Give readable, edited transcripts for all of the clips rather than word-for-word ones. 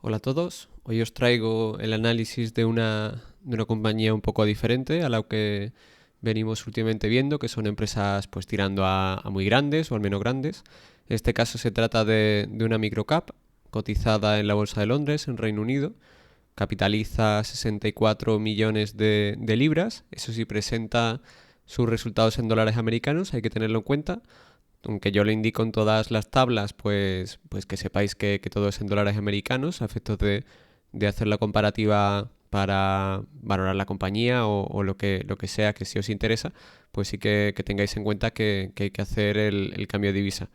Hola a todos, hoy os traigo el análisis de una compañía un poco diferente a la que venimos últimamente viendo, que son empresas pues tirando a muy grandes o al menos grandes. En este caso se trata de una microcap cotizada en la Bolsa de Londres, en Reino Unido. Capitaliza 64 millones de libras, eso sí presenta sus resultados en dólares americanos, hay que tenerlo en cuenta aunque yo lo indico en todas las tablas, pues que sepáis que todo es en dólares americanos, a efectos de hacer la comparativa para valorar la compañía o lo que sea que si os interesa, pues sí que tengáis en cuenta que hay que hacer el cambio de divisa.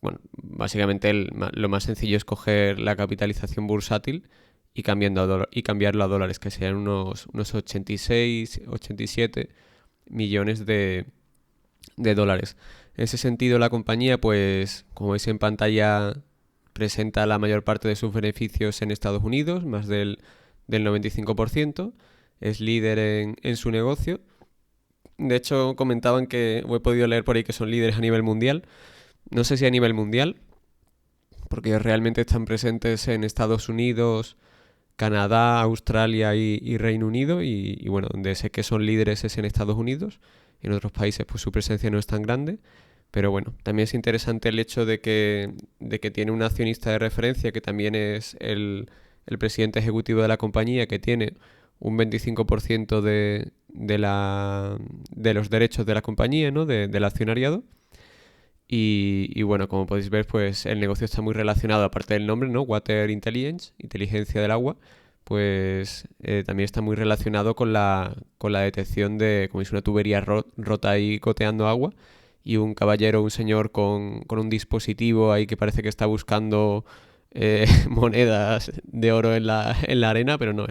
Bueno, básicamente lo más sencillo es coger la capitalización bursátil y cambiarlo a dólares, que serían unos 86, 87 millones de dólares. En ese sentido, la compañía, pues, como veis en pantalla, presenta la mayor parte de sus beneficios en Estados Unidos, más del 95%. Es líder en su negocio. De hecho, comentaban que, o he podido leer por ahí que son líderes a nivel mundial. No sé si a nivel mundial, porque ellos realmente están presentes en Estados Unidos, Canadá, Australia y Reino Unido. Y bueno, donde sé que son líderes es en Estados Unidos. En otros países, pues su presencia no es tan grande. Pero bueno, también es interesante el hecho de que tiene un accionista de referencia que también es el presidente ejecutivo de la compañía, que tiene un 25% de los derechos de la compañía, ¿no? Del accionariado. Y bueno, como podéis ver, pues el negocio está muy relacionado, aparte del nombre, ¿no? Water Intelligence, inteligencia del agua, pues también está muy relacionado con la detección de, como es una tubería rota ahí goteando agua, y un caballero, un señor con un dispositivo ahí que parece que está buscando monedas de oro en la arena, pero no,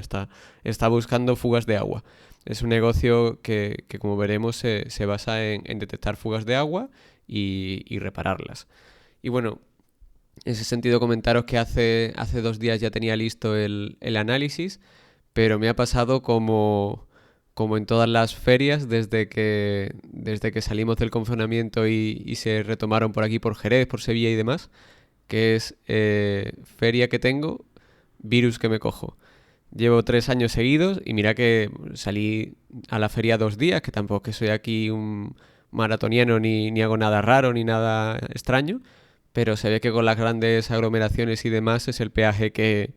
está buscando fugas de agua. Es un negocio que como veremos, se basa en detectar fugas de agua y repararlas. Y bueno, en ese sentido comentaros que hace 2 días ya tenía listo el análisis, pero me ha pasado como en todas las ferias desde que salimos del confinamiento y se retomaron por aquí, por Jerez, por Sevilla y demás, que es feria que tengo, virus que me cojo. Llevo 3 años seguidos y mira que salí a la feria 2 días, que tampoco que soy aquí un maratoniano ni hago nada raro ni nada extraño, pero se ve que con las grandes aglomeraciones y demás es el peaje que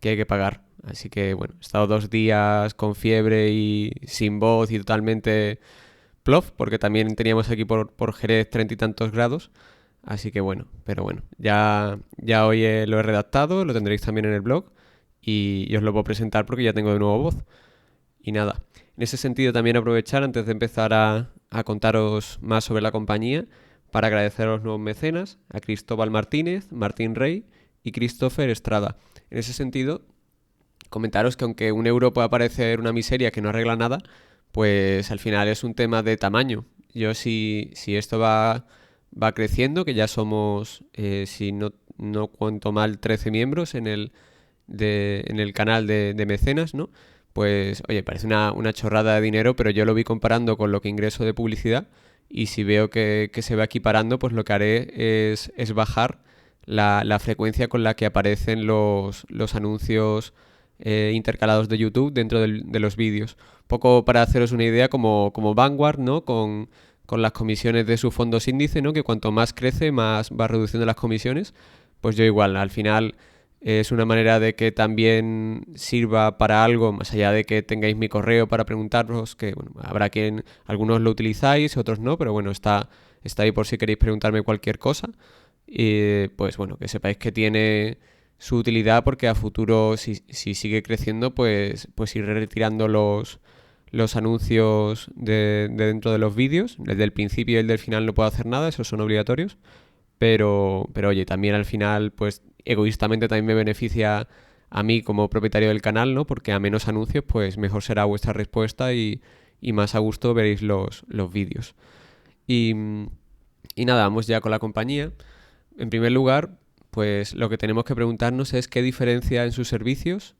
hay que pagar. Así que bueno, he estado 2 días con fiebre y sin voz y totalmente plof, porque también teníamos aquí por Jerez 30 y tantos grados. Así que bueno, pero bueno, ya hoy lo he redactado, lo tendréis también en el blog y os lo puedo presentar porque ya tengo de nuevo voz. Y nada, en ese sentido también aprovechar antes de empezar a contaros más sobre la compañía para agradecer a los nuevos mecenas, a Cristóbal Martínez, Martín Rey y Christopher Estrada. En ese sentido, comentaros que aunque un euro pueda parecer una miseria que no arregla nada, pues al final es un tema de tamaño. Yo si esto va creciendo, que ya somos, si no cuento mal, 13 miembros en el canal de mecenas, ¿no? Pues, oye, parece una chorrada de dinero, pero yo lo vi comparando con lo que ingreso de publicidad y si veo que se va equiparando, pues lo que haré es bajar la frecuencia con la que aparecen los anuncios intercalados de YouTube dentro de los vídeos. Poco para haceros una idea como Vanguard, ¿no? Con las comisiones de sus fondos índice, ¿no? Que cuanto más crece, más va reduciendo las comisiones. Pues yo igual, al final es una manera de que también sirva para algo, más allá de que tengáis mi correo para preguntaros, que bueno, habrá quien, algunos lo utilizáis, otros no, pero bueno, está ahí por si queréis preguntarme cualquier cosa. Y pues bueno, que sepáis que tiene su utilidad porque a futuro, si sigue creciendo, pues iré retirando los anuncios de dentro de los vídeos. El del principio y el del final no puedo hacer nada, esos son obligatorios. Pero oye, también al final, pues egoístamente también me beneficia a mí como propietario del canal, ¿no? Porque a menos anuncios, pues mejor será vuestra respuesta y más a gusto veréis los vídeos. Y, y nada, vamos ya con la compañía. En primer lugar, pues lo que tenemos que preguntarnos es qué diferencia en sus servicios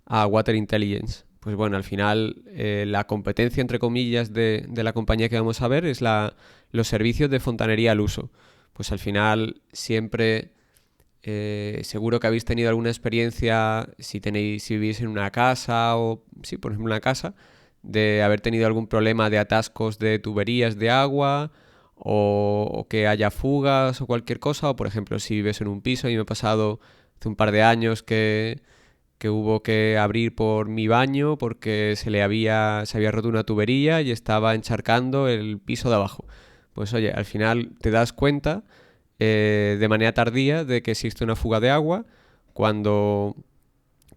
a Water Intelligence. Pues bueno, al final la competencia, entre comillas, de la compañía que vamos a ver es los servicios de fontanería al uso. Pues al final siempre Seguro que habéis tenido alguna experiencia, si vivís en una casa o, sí, por ejemplo, una casa, de haber tenido algún problema de atascos de tuberías de agua o que haya fugas o cualquier cosa. O, por ejemplo, si vives en un piso, y me ha pasado hace un par de años que hubo que abrir por mi baño porque se había roto una tubería y estaba encharcando el piso de abajo. Pues oye, al final te das cuenta de manera tardía de que existe una fuga de agua. Cuando,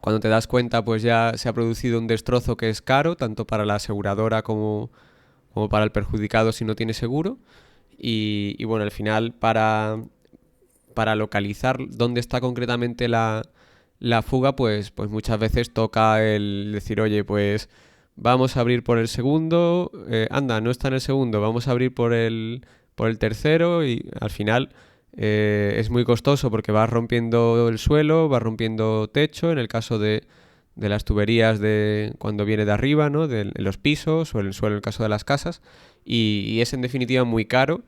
cuando te das cuenta, pues ya se ha producido un destrozo que es caro, tanto para la aseguradora como para el perjudicado si no tiene seguro. Y bueno, al final para localizar dónde está concretamente la fuga, pues muchas veces toca el decir, oye, pues vamos a abrir por el segundo, anda, no está en el segundo, vamos a abrir por el tercero, y al final es muy costoso porque vas rompiendo el suelo, vas rompiendo techo, en el caso de las tuberías de cuando viene de arriba, ¿no? De los pisos o el suelo en el caso de las casas, y es en definitiva muy caro,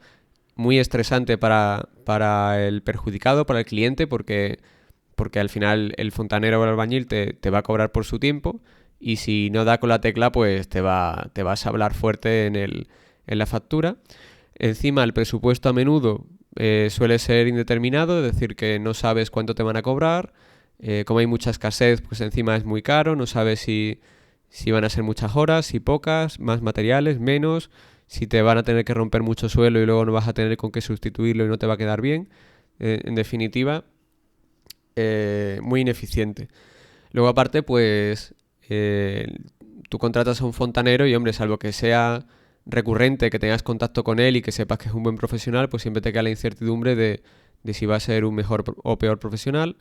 muy estresante para el perjudicado, para el cliente, porque al final el fontanero o el albañil te va a cobrar por su tiempo, y si no da con la tecla, pues te vas a hablar fuerte en la factura. Encima, el presupuesto a menudo suele ser indeterminado, es decir, que no sabes cuánto te van a cobrar. Como hay mucha escasez, pues encima es muy caro, no sabes si van a ser muchas horas, si pocas, más materiales, menos, si te van a tener que romper mucho suelo y luego no vas a tener con qué sustituirlo y no te va a quedar bien. En definitiva, muy ineficiente. Luego aparte, pues eh, tú contratas a un fontanero y, hombre, salvo que sea recurrente, que tengas contacto con él y que sepas que es un buen profesional, pues siempre te queda la incertidumbre de si va a ser un mejor o peor profesional.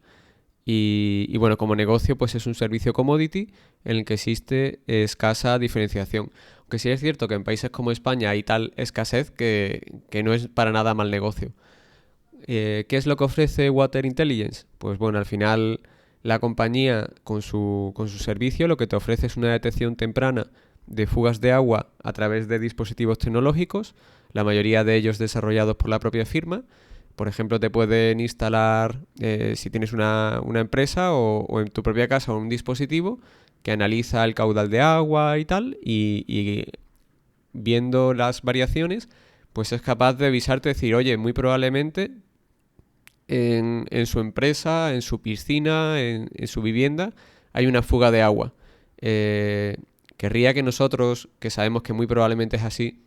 Y bueno, como negocio, pues es un servicio commodity en el que existe escasa diferenciación. Aunque sí es cierto que en países como España hay tal escasez que no es para nada mal negocio. ¿Qué es lo que ofrece Water Intelligence? Pues bueno, al final la compañía con su servicio lo que te ofrece es una detección temprana de fugas de agua a través de dispositivos tecnológicos, la mayoría de ellos desarrollados por la propia firma. Por ejemplo, te pueden instalar, si tienes una empresa o en tu propia casa, un dispositivo que analiza el caudal de agua y tal, y viendo las variaciones, pues es capaz de avisarte, decir, oye, muy probablemente en su empresa, en su piscina, en su vivienda, hay una fuga de agua. Eh, Querría que nosotros, que sabemos que muy probablemente es así,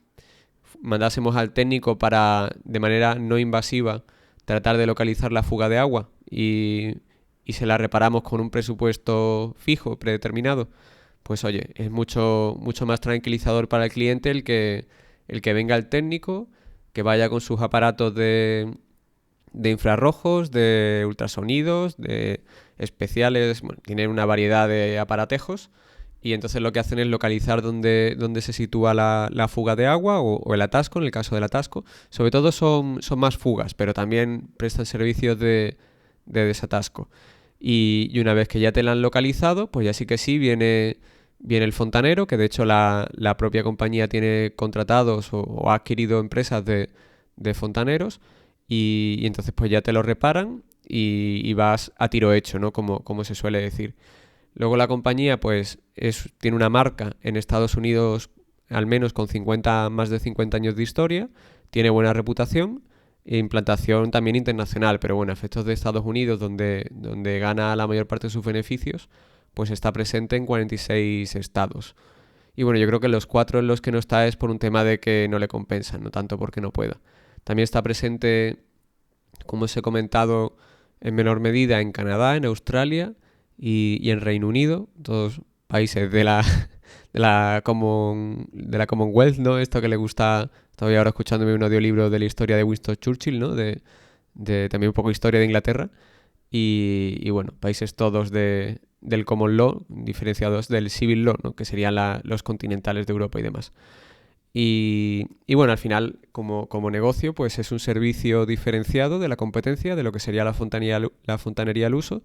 mandásemos al técnico para, de manera no invasiva, tratar de localizar la fuga de agua y se la reparamos con un presupuesto fijo, predeterminado. Pues oye, es mucho más tranquilizador para el cliente el que venga el técnico, que vaya con sus aparatos de infrarrojos, de ultrasonidos, de especiales. Bueno, tienen una variedad de aparatejos, y entonces lo que hacen es localizar dónde se sitúa la fuga de agua o el atasco, en el caso del atasco. Sobre todo son más fugas, pero también prestan servicios de desatasco. Y una vez que ya te la han localizado, pues ya sí que sí viene el fontanero, que de hecho la propia compañía tiene contratados o ha adquirido empresas de fontaneros, y entonces pues ya te lo reparan y vas a tiro hecho, ¿no? Como se suele decir. Luego la compañía pues tiene una marca en Estados Unidos, al menos con más de 50 años de historia, tiene buena reputación e implantación también internacional, pero bueno, a efectos de Estados Unidos, donde gana la mayor parte de sus beneficios, pues está presente en 46 estados. Y bueno, yo creo que los 4 en los que no está es por un tema de que no le compensan, no tanto porque no pueda. También está presente, como os he comentado, en menor medida en Canadá, en Australia y en Reino Unido, todos países de la Commonwealth, ¿no? Esto que le gusta, estoy ahora escuchándome un audiolibro de la historia de Winston Churchill, ¿no? De también un poco historia de Inglaterra. Y bueno, países todos del Common Law, diferenciados del Civil Law, ¿no? Que serían los continentales de Europa y demás. Y bueno, al final, como negocio, pues es un servicio diferenciado de la competencia, de lo que sería la fontanería al uso,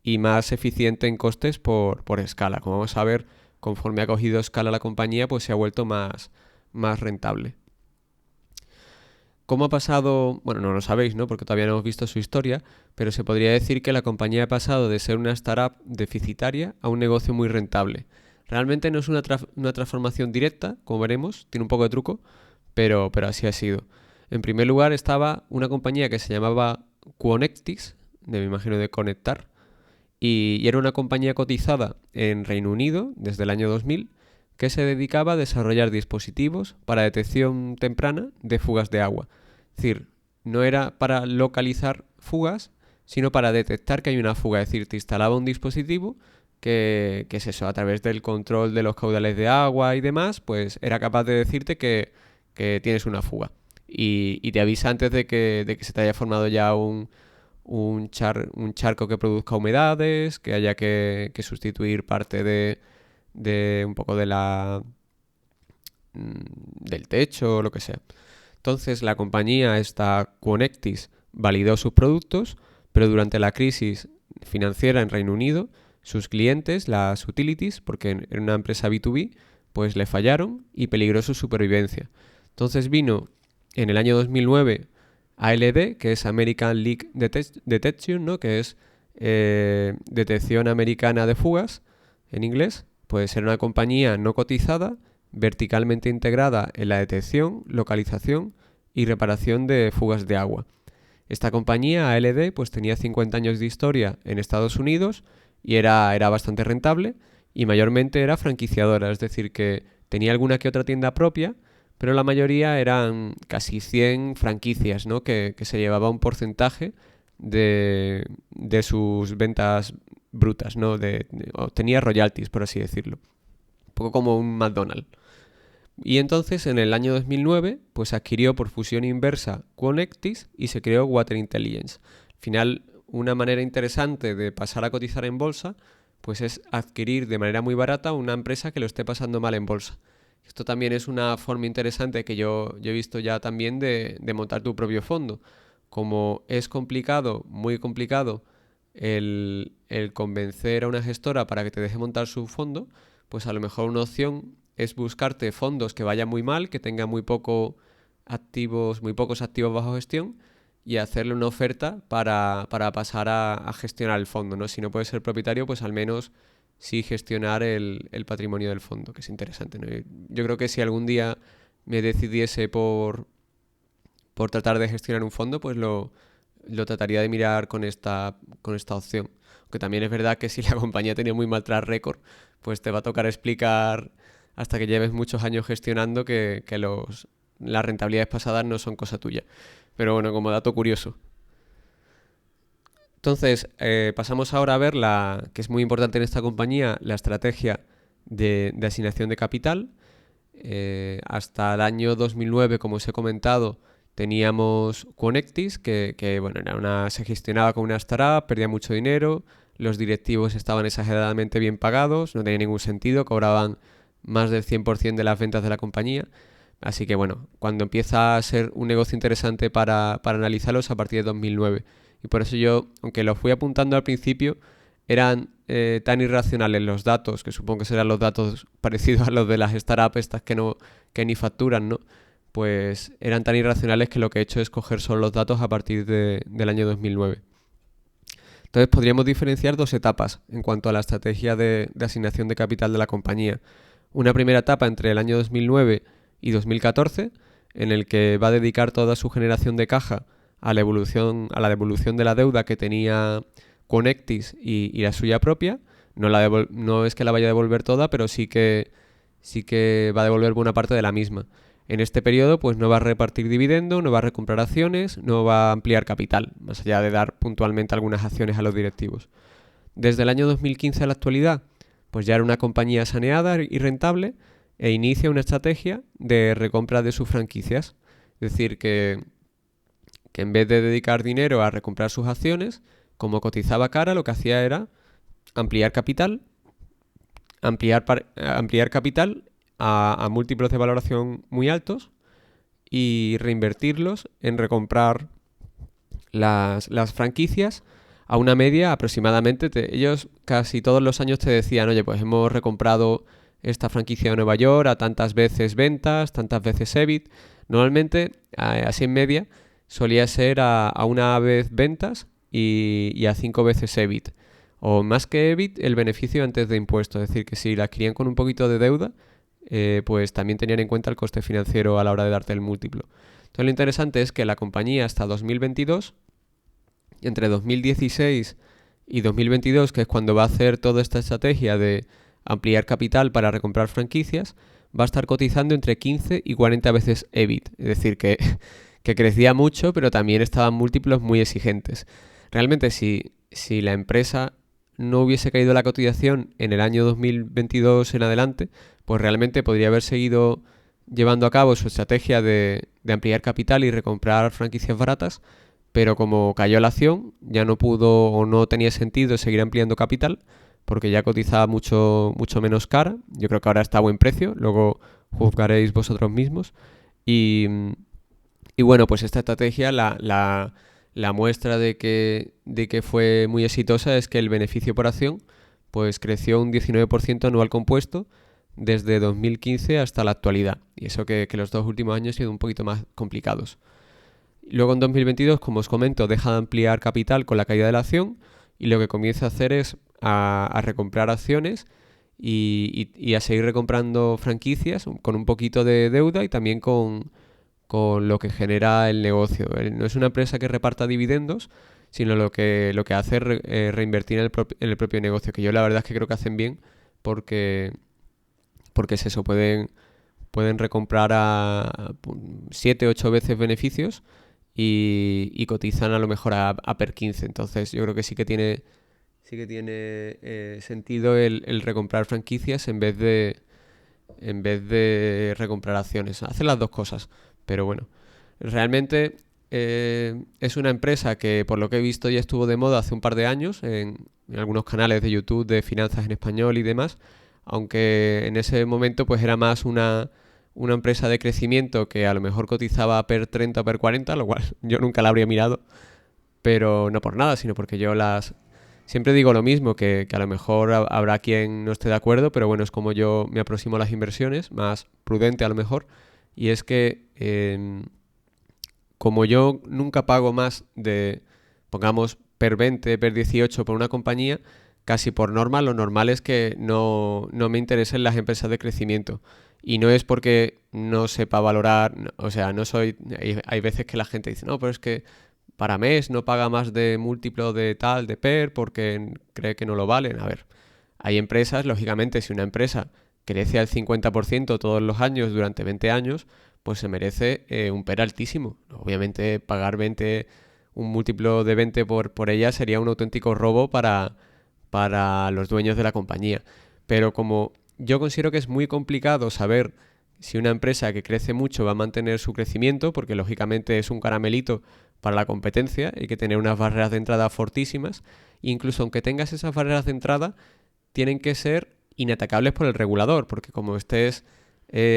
y más eficiente en costes por escala. Como vamos a ver, conforme ha cogido escala la compañía, pues se ha vuelto más rentable. ¿Cómo ha pasado? Bueno, no lo sabéis, ¿no? Porque todavía no hemos visto su historia, pero se podría decir que la compañía ha pasado de ser una startup deficitaria a un negocio muy rentable. Realmente no es una transformación directa, como veremos, tiene un poco de truco, pero así ha sido. En primer lugar estaba una compañía que se llamaba Quonectis, me imagino de conectar, y era una compañía cotizada en Reino Unido desde el año 2000 que se dedicaba a desarrollar dispositivos para detección temprana de fugas de agua. Es decir, no era para localizar fugas, sino para detectar que hay una fuga. Es decir, te instalaba un dispositivo que es eso, a través del control de los caudales de agua y demás, pues era capaz de decirte que tienes una fuga. Y te avisa antes de que se te haya formado ya un charco que produzca humedades, que haya que sustituir parte de un poco del techo o lo que sea. Entonces la compañía esta Quonectis validó sus productos, pero durante la crisis financiera en Reino Unido, sus clientes, las utilities, porque era una empresa B2B, pues le fallaron y peligró su supervivencia. Entonces vino en el año 2009 ALD, que es American Leak Detection, ¿no? Que es detección americana de fugas en inglés. Pues era una compañía no cotizada, verticalmente integrada en la detección, localización y reparación de fugas de agua. Esta compañía, ALD, pues tenía 50 años de historia en Estados Unidos y era bastante rentable y mayormente era franquiciadora, es decir, que tenía alguna que otra tienda propia, pero la mayoría eran casi 100 franquicias, ¿no? que se llevaba un porcentaje de sus ventas brutas, ¿no? Obtenía royalties, por así decirlo. Un poco como un McDonald's. Y entonces en el año 2009 pues adquirió por fusión inversa Quonectis y se creó Water Intelligence. Al final, una manera interesante de pasar a cotizar en bolsa pues es adquirir de manera muy barata una empresa que lo esté pasando mal en bolsa. Esto también es una forma interesante que yo he visto ya también de montar tu propio fondo. Como es complicado, muy complicado, el convencer a una gestora para que te deje montar su fondo, pues a lo mejor una opción es buscarte fondos que vayan muy mal, que tengan muy pocos activos bajo gestión y hacerle una oferta para pasar a gestionar el fondo, ¿no? Si no puedes ser propietario, pues al menos sí gestionar el patrimonio del fondo, que es interesante, ¿no? Yo creo que si algún día me decidiese por tratar de gestionar un fondo, pues lo trataría de mirar con esta opción. Aunque también es verdad que si la compañía tenía muy mal track record, pues te va a tocar explicar hasta que lleves muchos años gestionando que las rentabilidades pasadas no son cosa tuya. Pero bueno, como dato curioso. Entonces, pasamos ahora a ver que es muy importante en esta compañía, la estrategia de asignación de capital. Hasta el año 2009, como os he comentado, teníamos Quonectis, que bueno, se gestionaba como una startup, perdía mucho dinero, los directivos estaban exageradamente bien pagados, no tenía ningún sentido, cobraban más del 100% de las ventas de la compañía. Así que bueno, cuando empieza a ser un negocio interesante para analizarlos a partir de 2009. Y por eso yo, aunque lo fui apuntando al principio, eran tan irracionales los datos, que supongo que serán los datos parecidos a los de las startups estas que ni facturan, ¿no? Pues eran tan irracionales que lo que he hecho es coger solo los datos a partir del año 2009. Entonces podríamos diferenciar dos etapas en cuanto a la estrategia de asignación de capital de la compañía. Una primera etapa entre el año 2009 y 2014, en el que va a dedicar toda su generación de caja a la devolución de la deuda que tenía Quonectis y la suya propia. No es que la vaya a devolver toda, pero sí que va a devolver buena parte de la misma. En este periodo pues no va a repartir dividendo, no va a recomprar acciones, no va a ampliar capital, más allá de dar puntualmente algunas acciones a los directivos. Desde el año 2015 a la actualidad, pues ya era una compañía saneada y rentable e inicia una estrategia de recompra de sus franquicias. Es decir, que en vez de dedicar dinero a recomprar sus acciones, como cotizaba cara, lo que hacía era ampliar capital a múltiplos de valoración muy altos y reinvertirlos en recomprar las franquicias a una media aproximadamente. Ellos casi todos los años te decían, oye, pues hemos recomprado esta franquicia de Nueva York a tantas veces ventas, tantas veces EBIT. Normalmente, así en media, solía ser a una vez ventas y a 5 veces EBIT. O más que EBIT, el beneficio antes de impuestos. Es decir, que si la adquirían con un poquito de deuda, pues también tenían en cuenta el coste financiero a la hora de darte el múltiplo. Entonces lo interesante es que la compañía hasta 2022, entre 2016 y 2022, que es cuando va a hacer toda esta estrategia de ampliar capital para recomprar franquicias, va a estar cotizando entre 15 y 40 veces EBIT. Es decir, que crecía mucho, pero también estaban múltiplos muy exigentes. Realmente, si la empresa no hubiese caído la cotización en el año 2022 en adelante, pues realmente podría haber seguido llevando a cabo su estrategia de ampliar capital y recomprar franquicias baratas, pero como cayó la acción, ya no pudo o no tenía sentido seguir ampliando capital, porque ya cotizaba mucho, mucho menos cara. Yo creo que ahora está a buen precio, luego juzgaréis vosotros mismos. Y, y bueno, pues esta estrategia, la muestra de que fue muy exitosa es que el beneficio por acción pues creció un 19% anual compuesto desde 2015 hasta la actualidad. Y eso que los 2 últimos años han sido un poquito más complicados. Luego en 2022, como os comento, deja de ampliar capital con la caída de la acción y lo que comienza a hacer es a recomprar acciones y a seguir recomprando franquicias con un poquito de deuda y también con lo que genera el negocio. No es una empresa que reparta dividendos, sino lo que hace es reinvertir en el propio negocio, que yo la verdad es que creo que hacen bien porque es eso, pueden recomprar a 7, 8 veces beneficios y cotizan a lo mejor a per 15. Entonces yo creo que sí que tiene sentido el recomprar franquicias en vez de recomprar acciones. Hacen las dos cosas, pero bueno, realmente es una empresa que por lo que he visto ya estuvo de moda hace un par de años en algunos canales de YouTube de finanzas en español y demás, aunque en ese momento pues era más una empresa de crecimiento que a lo mejor cotizaba per 30 o per 40, lo cual yo nunca la habría mirado, pero no por nada, sino porque siempre digo lo mismo, que a lo mejor habrá quien no esté de acuerdo, pero bueno, es como yo me aproximo a las inversiones, más prudente a lo mejor, y es que como yo nunca pago más de, pongamos, per 20, per 18 por una compañía, casi por norma, lo normal es que no me interesen las empresas de crecimiento. Y no es porque no sepa valorar, o sea, no soy... Hay veces que la gente dice, no, pero es que para mes no paga más de múltiplo de tal, de PER, porque cree que no lo valen. A ver, hay empresas, lógicamente, si una empresa crece al 50% todos los años durante 20 años, pues se merece un PER altísimo. Obviamente pagar un múltiplo de 20 por ella sería un auténtico robo para los dueños de la compañía. Pero como yo considero que es muy complicado saber si una empresa que crece mucho va a mantener su crecimiento, porque lógicamente es un caramelito para la competencia, hay que tener unas barreras de entrada fortísimas, e incluso aunque tengas esas barreras de entrada, tienen que ser inatacables por el regulador, porque como estés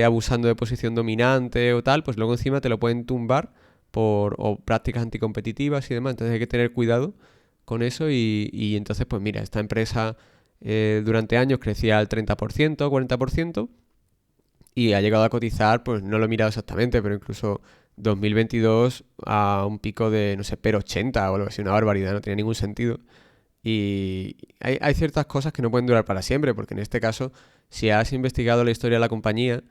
abusando de posición dominante o tal, pues luego encima te lo pueden tumbar o prácticas anticompetitivas y demás, entonces hay que tener cuidado con eso y entonces pues mira, esta empresa durante años crecía al 30%, 40% y ha llegado a cotizar, pues no lo he mirado exactamente, pero incluso 2022 a un pico de, no sé, per 80 o algo así, una barbaridad, no tenía ningún sentido. Y hay ciertas cosas que no pueden durar para siempre, porque en este caso, si has investigado la historia de la compañía,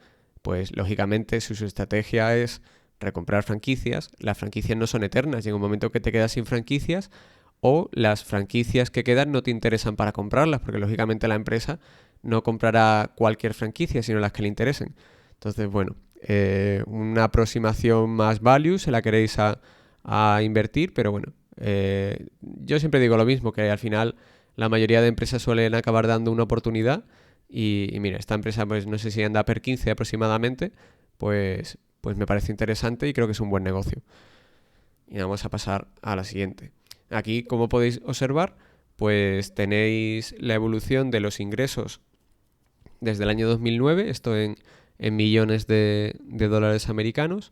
pues lógicamente su estrategia es recomprar franquicias. Las franquicias no son eternas, llega un momento que te quedas sin franquicias o las franquicias que quedan no te interesan para comprarlas, porque lógicamente la empresa no comprará cualquier franquicia, sino las que le interesen. Entonces, bueno, una aproximación más value, se la queréis a invertir, pero bueno, yo siempre digo lo mismo, que al final la mayoría de empresas suelen acabar dando una oportunidad y mira, esta empresa pues no sé si anda per 15 aproximadamente, pues me parece interesante y creo que es un buen negocio. Y vamos a pasar a la siguiente. Aquí, como podéis observar, pues tenéis la evolución de los ingresos desde el año 2009, esto en millones de dólares americanos.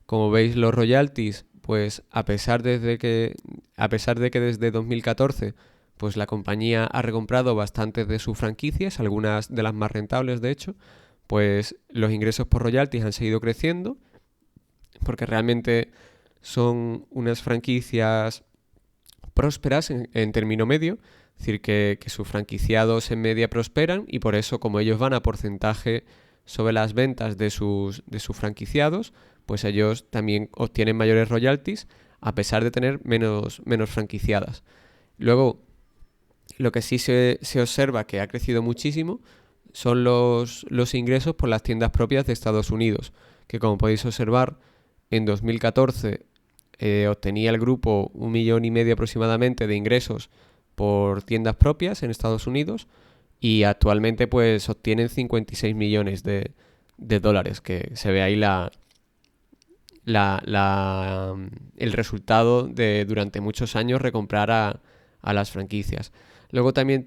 Como veis, los royalties, pues a pesar de que desde 2014 pues la compañía ha recomprado bastantes de sus franquicias, algunas de las más rentables de hecho, pues los ingresos por royalties han seguido creciendo porque realmente son unas franquicias prósperas en término medio, es decir, que sus franquiciados en media prosperan y por eso, como ellos van a porcentaje sobre las ventas de sus franquiciados, pues ellos también obtienen mayores royalties a pesar de tener menos franquiciadas. Luego, lo que sí se observa que ha crecido muchísimo son los ingresos por las tiendas propias de Estados Unidos, que como podéis observar, en 2014 obtenía el grupo 1,5 millones aproximadamente de ingresos por tiendas propias en Estados Unidos y actualmente pues obtienen 56 millones de dólares, que se ve ahí el resultado de durante muchos años recomprar a las franquicias. Luego también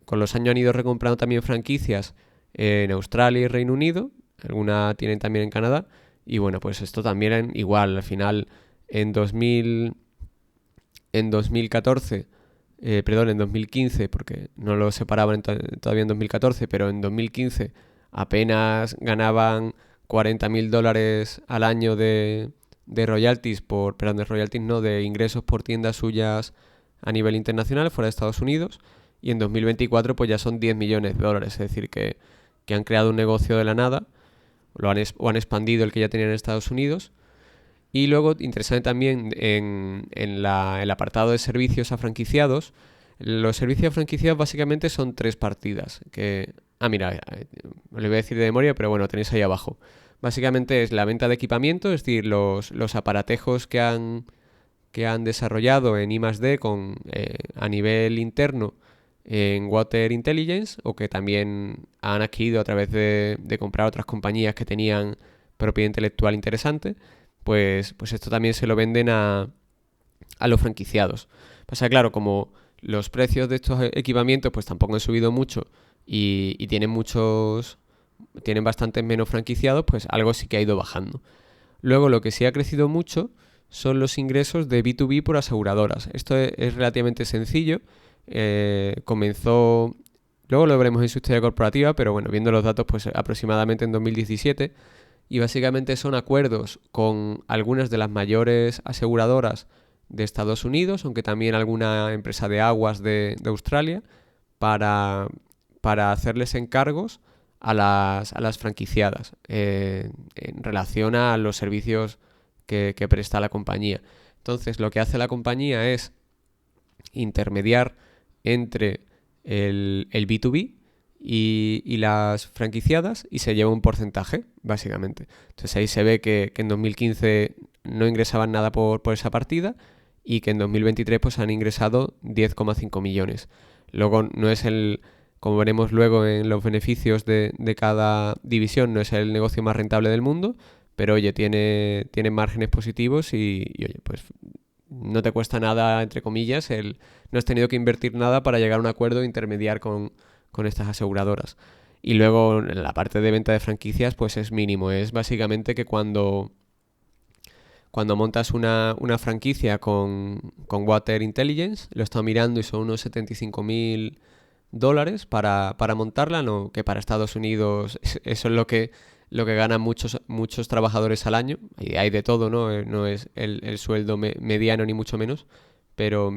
con los años han ido recomprando también franquicias en Australia y Reino Unido, alguna tienen también en Canadá, y bueno, pues esto también igual, al final en 2014, en 2015, porque no lo separaban todavía en 2014, pero en 2015 apenas ganaban $40,000 al año de royalties de ingresos por tiendas suyas a nivel internacional, fuera de Estados Unidos, y en 2024 pues ya son $10 millones, es decir, que han creado un negocio de la nada, o han expandido el que ya tenían en Estados Unidos. Y luego, interesante también en el apartado de servicios a franquiciados, los servicios a franquiciados básicamente son 3 partidas, mira, os lo voy a decir de memoria, pero bueno, tenéis ahí abajo. Básicamente es la venta de equipamiento, es decir, los aparatejos que han desarrollado en I+D a nivel interno en Water Intelligence, o que también han adquirido a través de comprar otras compañías que tenían propiedad intelectual interesante, pues esto también se lo venden a los franquiciados. Pasa claro, como los precios de estos equipamientos pues tampoco han subido mucho y tienen bastantes menos franquiciados, pues algo sí que ha ido bajando. Luego, lo que sí ha crecido mucho son los ingresos de B2B por aseguradoras. Esto es relativamente sencillo. Comenzó, luego lo veremos en su historia corporativa, pero bueno, viendo los datos, pues aproximadamente en 2017. Y básicamente son acuerdos con algunas de las mayores aseguradoras de Estados Unidos, aunque también alguna empresa de aguas de Australia, para hacerles encargos a las franquiciadas en relación a los servicios que presta la compañía. Entonces, lo que hace la compañía es intermediar entre el B2B y las franquiciadas y se lleva un porcentaje, básicamente. Entonces ahí se ve que en 2015 no ingresaban nada por esa partida y que en 2023 pues han ingresado 10,5 millones. Luego no es como veremos luego en los beneficios de cada división, no es el negocio más rentable del mundo, pero oye, tiene márgenes positivos y oye, pues no te cuesta nada, entre comillas, no has tenido que invertir nada para llegar a un acuerdo e intermediar con estas aseguradoras. Y luego en la parte de venta de franquicias pues es mínimo, es básicamente que cuando montas una franquicia con Water Intelligence, lo he estado mirando y son unos $75,000 para montarla, no, que para Estados Unidos eso es lo que ganan muchos trabajadores al año. Y hay de todo, ¿no? No es el sueldo mediano ni mucho menos, pero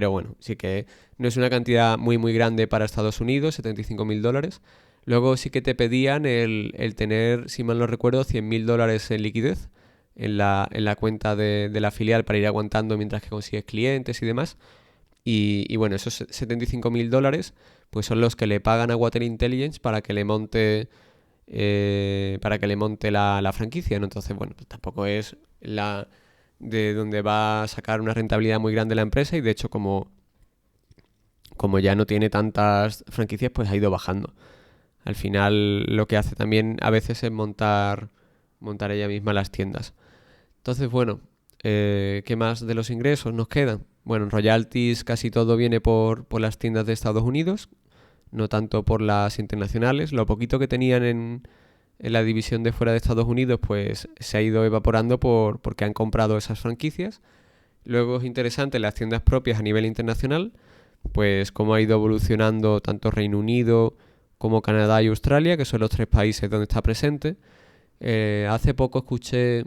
bueno, sí que no es una cantidad muy muy grande para Estados Unidos, $75,000. Luego sí que te pedían el tener, si mal no recuerdo, $100,000 en liquidez en la cuenta de la filial para ir aguantando mientras que consigues clientes y demás. Y bueno, esos $75,000 pues son los que le pagan a Water Intelligence para que le monte la franquicia, ¿no? Entonces, bueno, pues tampoco es de donde va a sacar una rentabilidad muy grande la empresa, y de hecho como ya no tiene tantas franquicias, pues ha ido bajando. Al final lo que hace también a veces es montar ella misma las tiendas. Entonces, bueno, ¿qué más de los ingresos nos quedan? Bueno, en royalties casi todo viene por las tiendas de Estados Unidos, no tanto por las internacionales. Lo poquito que tenían en la división de fuera de Estados Unidos pues se ha ido evaporando porque han comprado esas franquicias. Luego es interesante las tiendas propias a nivel internacional, pues cómo ha ido evolucionando tanto Reino Unido como Canadá y Australia, que son los 3 países donde está presente. Hace poco escuché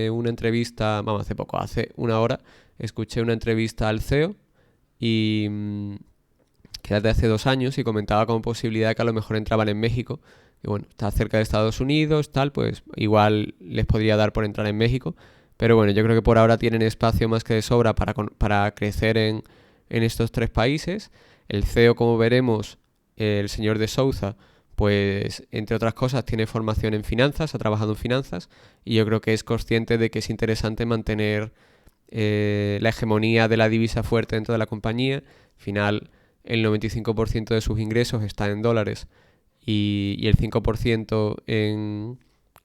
una entrevista, vamos, hace poco, hace una hora, escuché una entrevista al CEO y que era de hace 2 años y comentaba como posibilidad que a lo mejor entraban en México. Y bueno, está cerca de Estados Unidos, tal, pues igual les podría dar por entrar en México. Pero bueno, yo creo que por ahora tienen espacio más que de sobra para crecer en estos 3 países. El CEO, como veremos, el señor de Souza, pues entre otras cosas tiene formación en finanzas, ha trabajado en finanzas y yo creo que es consciente de que es interesante mantener la hegemonía de la divisa fuerte dentro de la compañía. Al final, el 95% de sus ingresos está en dólares y el 5% en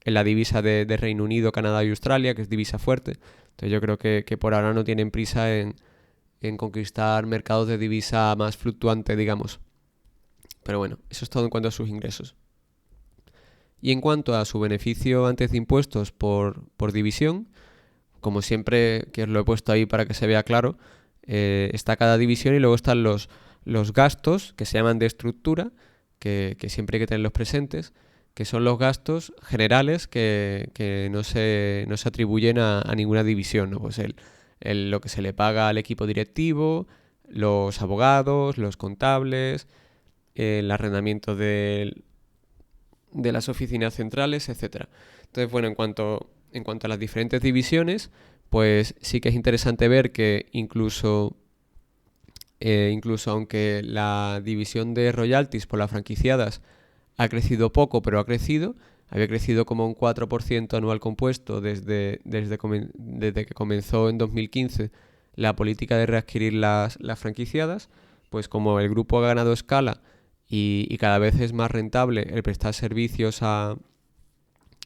la divisa de Reino Unido, Canadá y Australia, que es divisa fuerte. Entonces yo creo que por ahora no tienen prisa en conquistar mercados de divisa más fluctuante, digamos. Pero bueno, eso es todo en cuanto a sus ingresos. Y en cuanto a su beneficio antes de impuestos por división, como siempre, que os lo he puesto ahí para que se vea claro, está cada división y luego están los gastos que se llaman de estructura, que siempre hay que tenerlos presentes, que son los gastos generales que no se atribuyen a ninguna división, ¿no? Pues lo que se le paga al equipo directivo, los abogados, los contables, el arrendamiento de las oficinas centrales, etcétera. Entonces, bueno, en cuanto a las diferentes divisiones, pues sí que es interesante ver que incluso aunque la división de royalties por las franquiciadas ha crecido poco, pero ha crecido, había crecido como un 4% anual compuesto desde que comenzó en 2015 la política de readquirir las franquiciadas, pues como el grupo ha ganado escala y cada vez es más rentable el prestar servicios a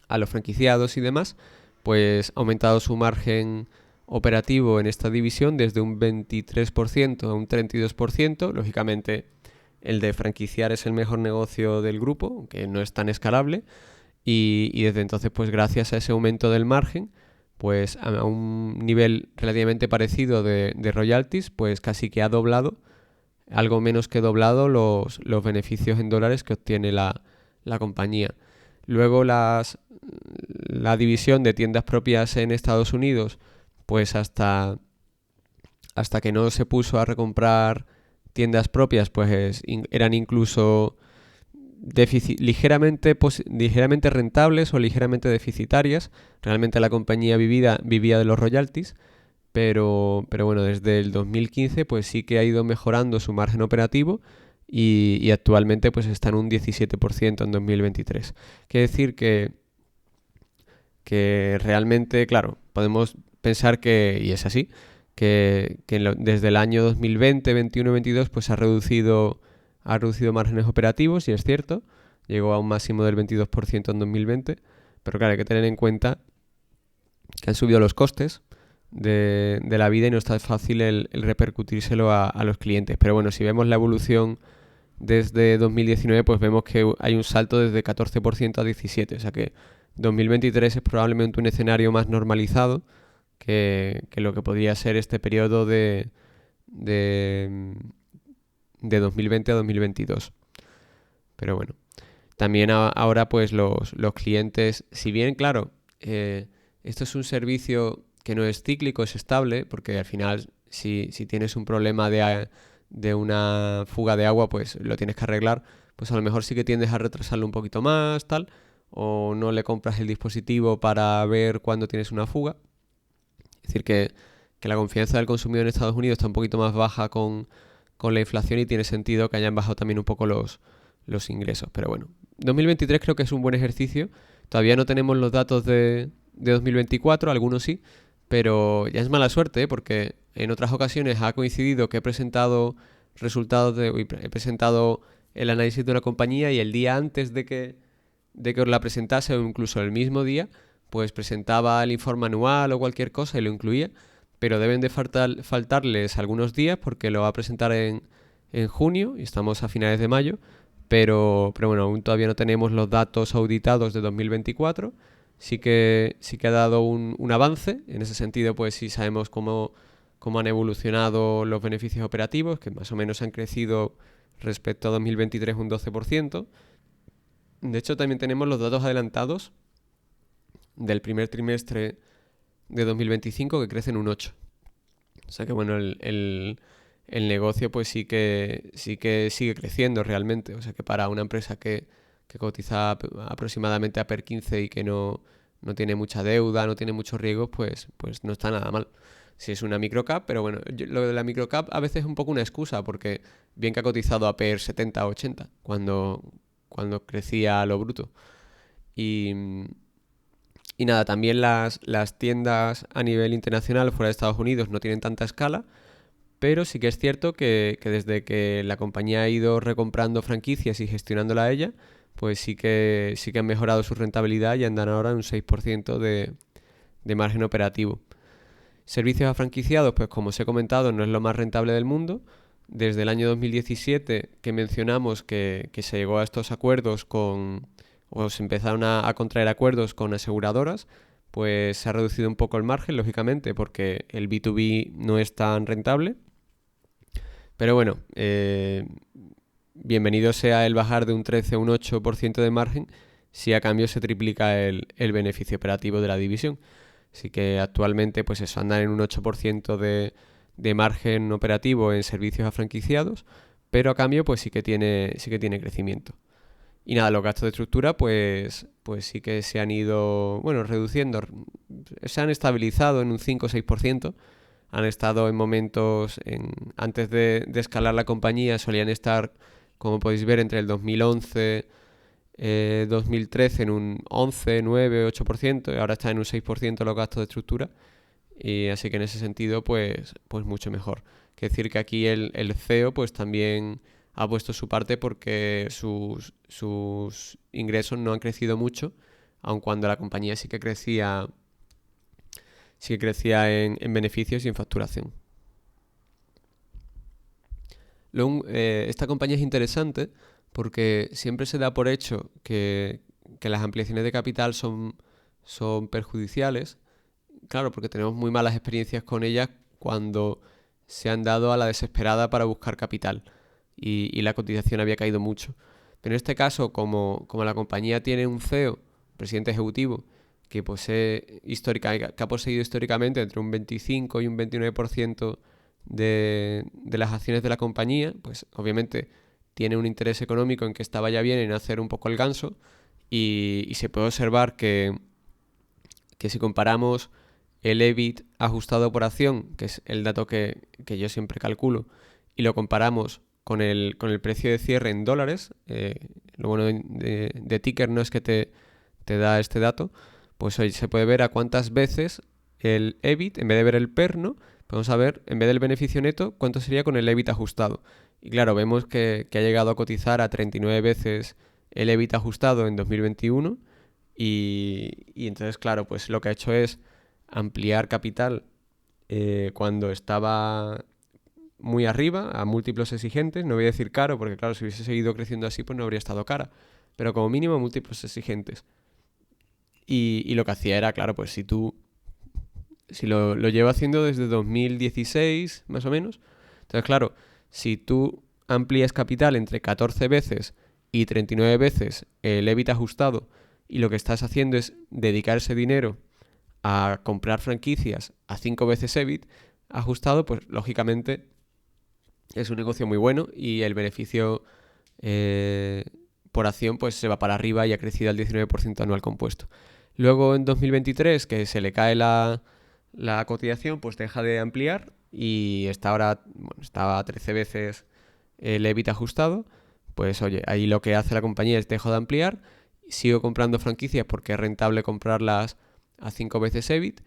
los franquiciados y demás, pues ha aumentado su margen operativo en esta división desde un 23% a un 32%. Lógicamente, el de franquiciar es el mejor negocio del grupo, aunque no es tan escalable. Y desde entonces, pues gracias a ese aumento del margen, pues a un nivel relativamente parecido de royalties, pues casi que ha doblado, algo menos que doblado los beneficios en dólares que obtiene la compañía. Luego la división de tiendas propias en Estados Unidos, pues hasta que no se puso a recomprar tiendas propias, pues eran incluso ligeramente rentables o ligeramente deficitarias. Realmente la compañía vivía de los royalties, pero bueno, desde el 2015 pues sí que ha ido mejorando su margen operativo y actualmente pues está en un 17% en 2023. Quiere decir que realmente, claro, podemos pensar que, y es así, que desde el año 2020, 21 y 22 pues ha reducido márgenes operativos, y es cierto, llegó a un máximo del 22% en 2020, pero claro, hay que tener en cuenta que han subido los costes de la vida y no está fácil el repercutírselo a los clientes. Pero bueno, si vemos la evolución desde 2019, pues vemos que hay un salto desde 14% a 17%. O sea que 2023 es probablemente un escenario más normalizado que lo que podría ser este periodo de 2020 a 2022. Pero bueno, también ahora pues los clientes, si bien claro, esto es un servicio que no es cíclico, es estable, porque al final si tienes un problema de una fuga de agua, pues lo tienes que arreglar, pues a lo mejor sí que tiendes a retrasarlo un poquito más, tal, o no le compras el dispositivo para ver cuándo tienes una fuga. Es decir, que la confianza del consumidor en Estados Unidos está un poquito más baja con la inflación y tiene sentido que hayan bajado también un poco los ingresos. Pero bueno, 2023 creo que es un buen ejercicio. Todavía no tenemos los datos de 2024, algunos sí, pero ya es mala suerte, porque en otras ocasiones ha coincidido que he presentado he presentado el análisis de una compañía y el día antes de que os la presentase, o incluso el mismo día, pues presentaba el informe anual o cualquier cosa y lo incluía, pero deben de faltarles algunos días porque lo va a presentar en junio y estamos a finales de mayo, pero bueno, aún todavía no tenemos los datos auditados de 2024. Sí que ha dado un avance, en ese sentido pues sí sabemos cómo han evolucionado los beneficios operativos, que más o menos han crecido respecto a 2023 un 12%. De hecho, también tenemos los datos adelantados del primer trimestre de 2025 que crecen un 8. O sea que bueno, el negocio pues sí que sigue creciendo realmente. O sea que para una empresa que cotiza aproximadamente a PER 15 y que no tiene mucha deuda, no tiene muchos riesgos, pues no está nada mal. Si es una microcap, pero bueno, lo de la microcap a veces es un poco una excusa, porque bien que ha cotizado a PER 70 o 80 cuando crecía a lo bruto. Y, y nada, también las tiendas a nivel internacional fuera de Estados Unidos no tienen tanta escala, pero sí que es cierto que desde que la compañía ha ido recomprando franquicias y gestionándola a ella, pues sí que han mejorado su rentabilidad y andan ahora en un 6% de margen operativo. Servicios a franquiciados, pues como os he comentado, no es lo más rentable del mundo. Desde el año 2017 que mencionamos que se llegó a estos acuerdos o se empezaron a contraer acuerdos con aseguradoras, pues se ha reducido un poco el margen, lógicamente, porque el B2B no es tan rentable. Pero bueno, bienvenido sea el bajar de un 13 a un 8% de margen si a cambio se triplica el beneficio operativo de la división. Así que actualmente pues eso, andan en un 8% de margen operativo en servicios a franquiciados, pero a cambio pues sí que tiene crecimiento. Y nada, los gastos de estructura pues sí que se han ido, bueno, reduciendo, se han estabilizado en un 5 o 6%. Han estado en momentos, antes de escalar la compañía, solían estar, como podéis ver, entre el 2011 2013 en un 11, 9, 8%, y ahora está en un 6% los gastos de estructura, y así que en ese sentido pues mucho mejor. Quiere decir que aquí el CEO pues también ha puesto su parte porque sus ingresos no han crecido mucho, aun cuando la compañía sí que crecía en beneficios y en facturación. Esta compañía es interesante porque siempre se da por hecho que las ampliaciones de capital son perjudiciales. Claro, porque tenemos muy malas experiencias con ellas cuando se han dado a la desesperada para buscar capital y la cotización había caído mucho. Pero en este caso, como la compañía tiene un CEO, presidente ejecutivo, que ha poseído históricamente entre un 25 y un 29% de las acciones de la compañía, pues obviamente tiene un interés económico en que esta vaya bien, en hacer un poco el ganso, y se puede observar que si comparamos el EBIT ajustado por acción, que es el dato que yo siempre calculo, y lo comparamos con el precio de cierre en dólares, lo bueno de Ticker no es que te da este dato, pues hoy se puede ver a cuántas veces el EBIT, en vez de ver el PER, ¿no? Vamos a ver, en vez del beneficio neto, cuánto sería con el EBIT ajustado. Y claro, vemos que ha llegado a cotizar a 39 veces el EBIT ajustado en 2021, y entonces, claro, pues lo que ha hecho es ampliar capital cuando estaba muy arriba, a múltiplos exigentes. No voy a decir caro, porque claro, si hubiese seguido creciendo así, pues no habría estado cara. Pero como mínimo múltiplos exigentes. Y lo que hacía era, claro, pues si lo llevo haciendo desde 2016, más o menos. Entonces, claro, si tú amplías capital entre 14 veces y 39 veces el EBIT ajustado, y lo que estás haciendo es dedicar ese dinero a comprar franquicias a 5 veces EBIT ajustado, pues lógicamente es un negocio muy bueno y el beneficio por acción pues se va para arriba y ha crecido al 19% anual compuesto. Luego en 2023, que se le cae la cotización, pues deja de ampliar y está ahora, bueno, estaba a 13 veces el EBIT ajustado. Pues oye, ahí lo que hace la compañía es dejo de ampliar, sigo comprando franquicias porque es rentable comprarlas a 5 veces EBIT,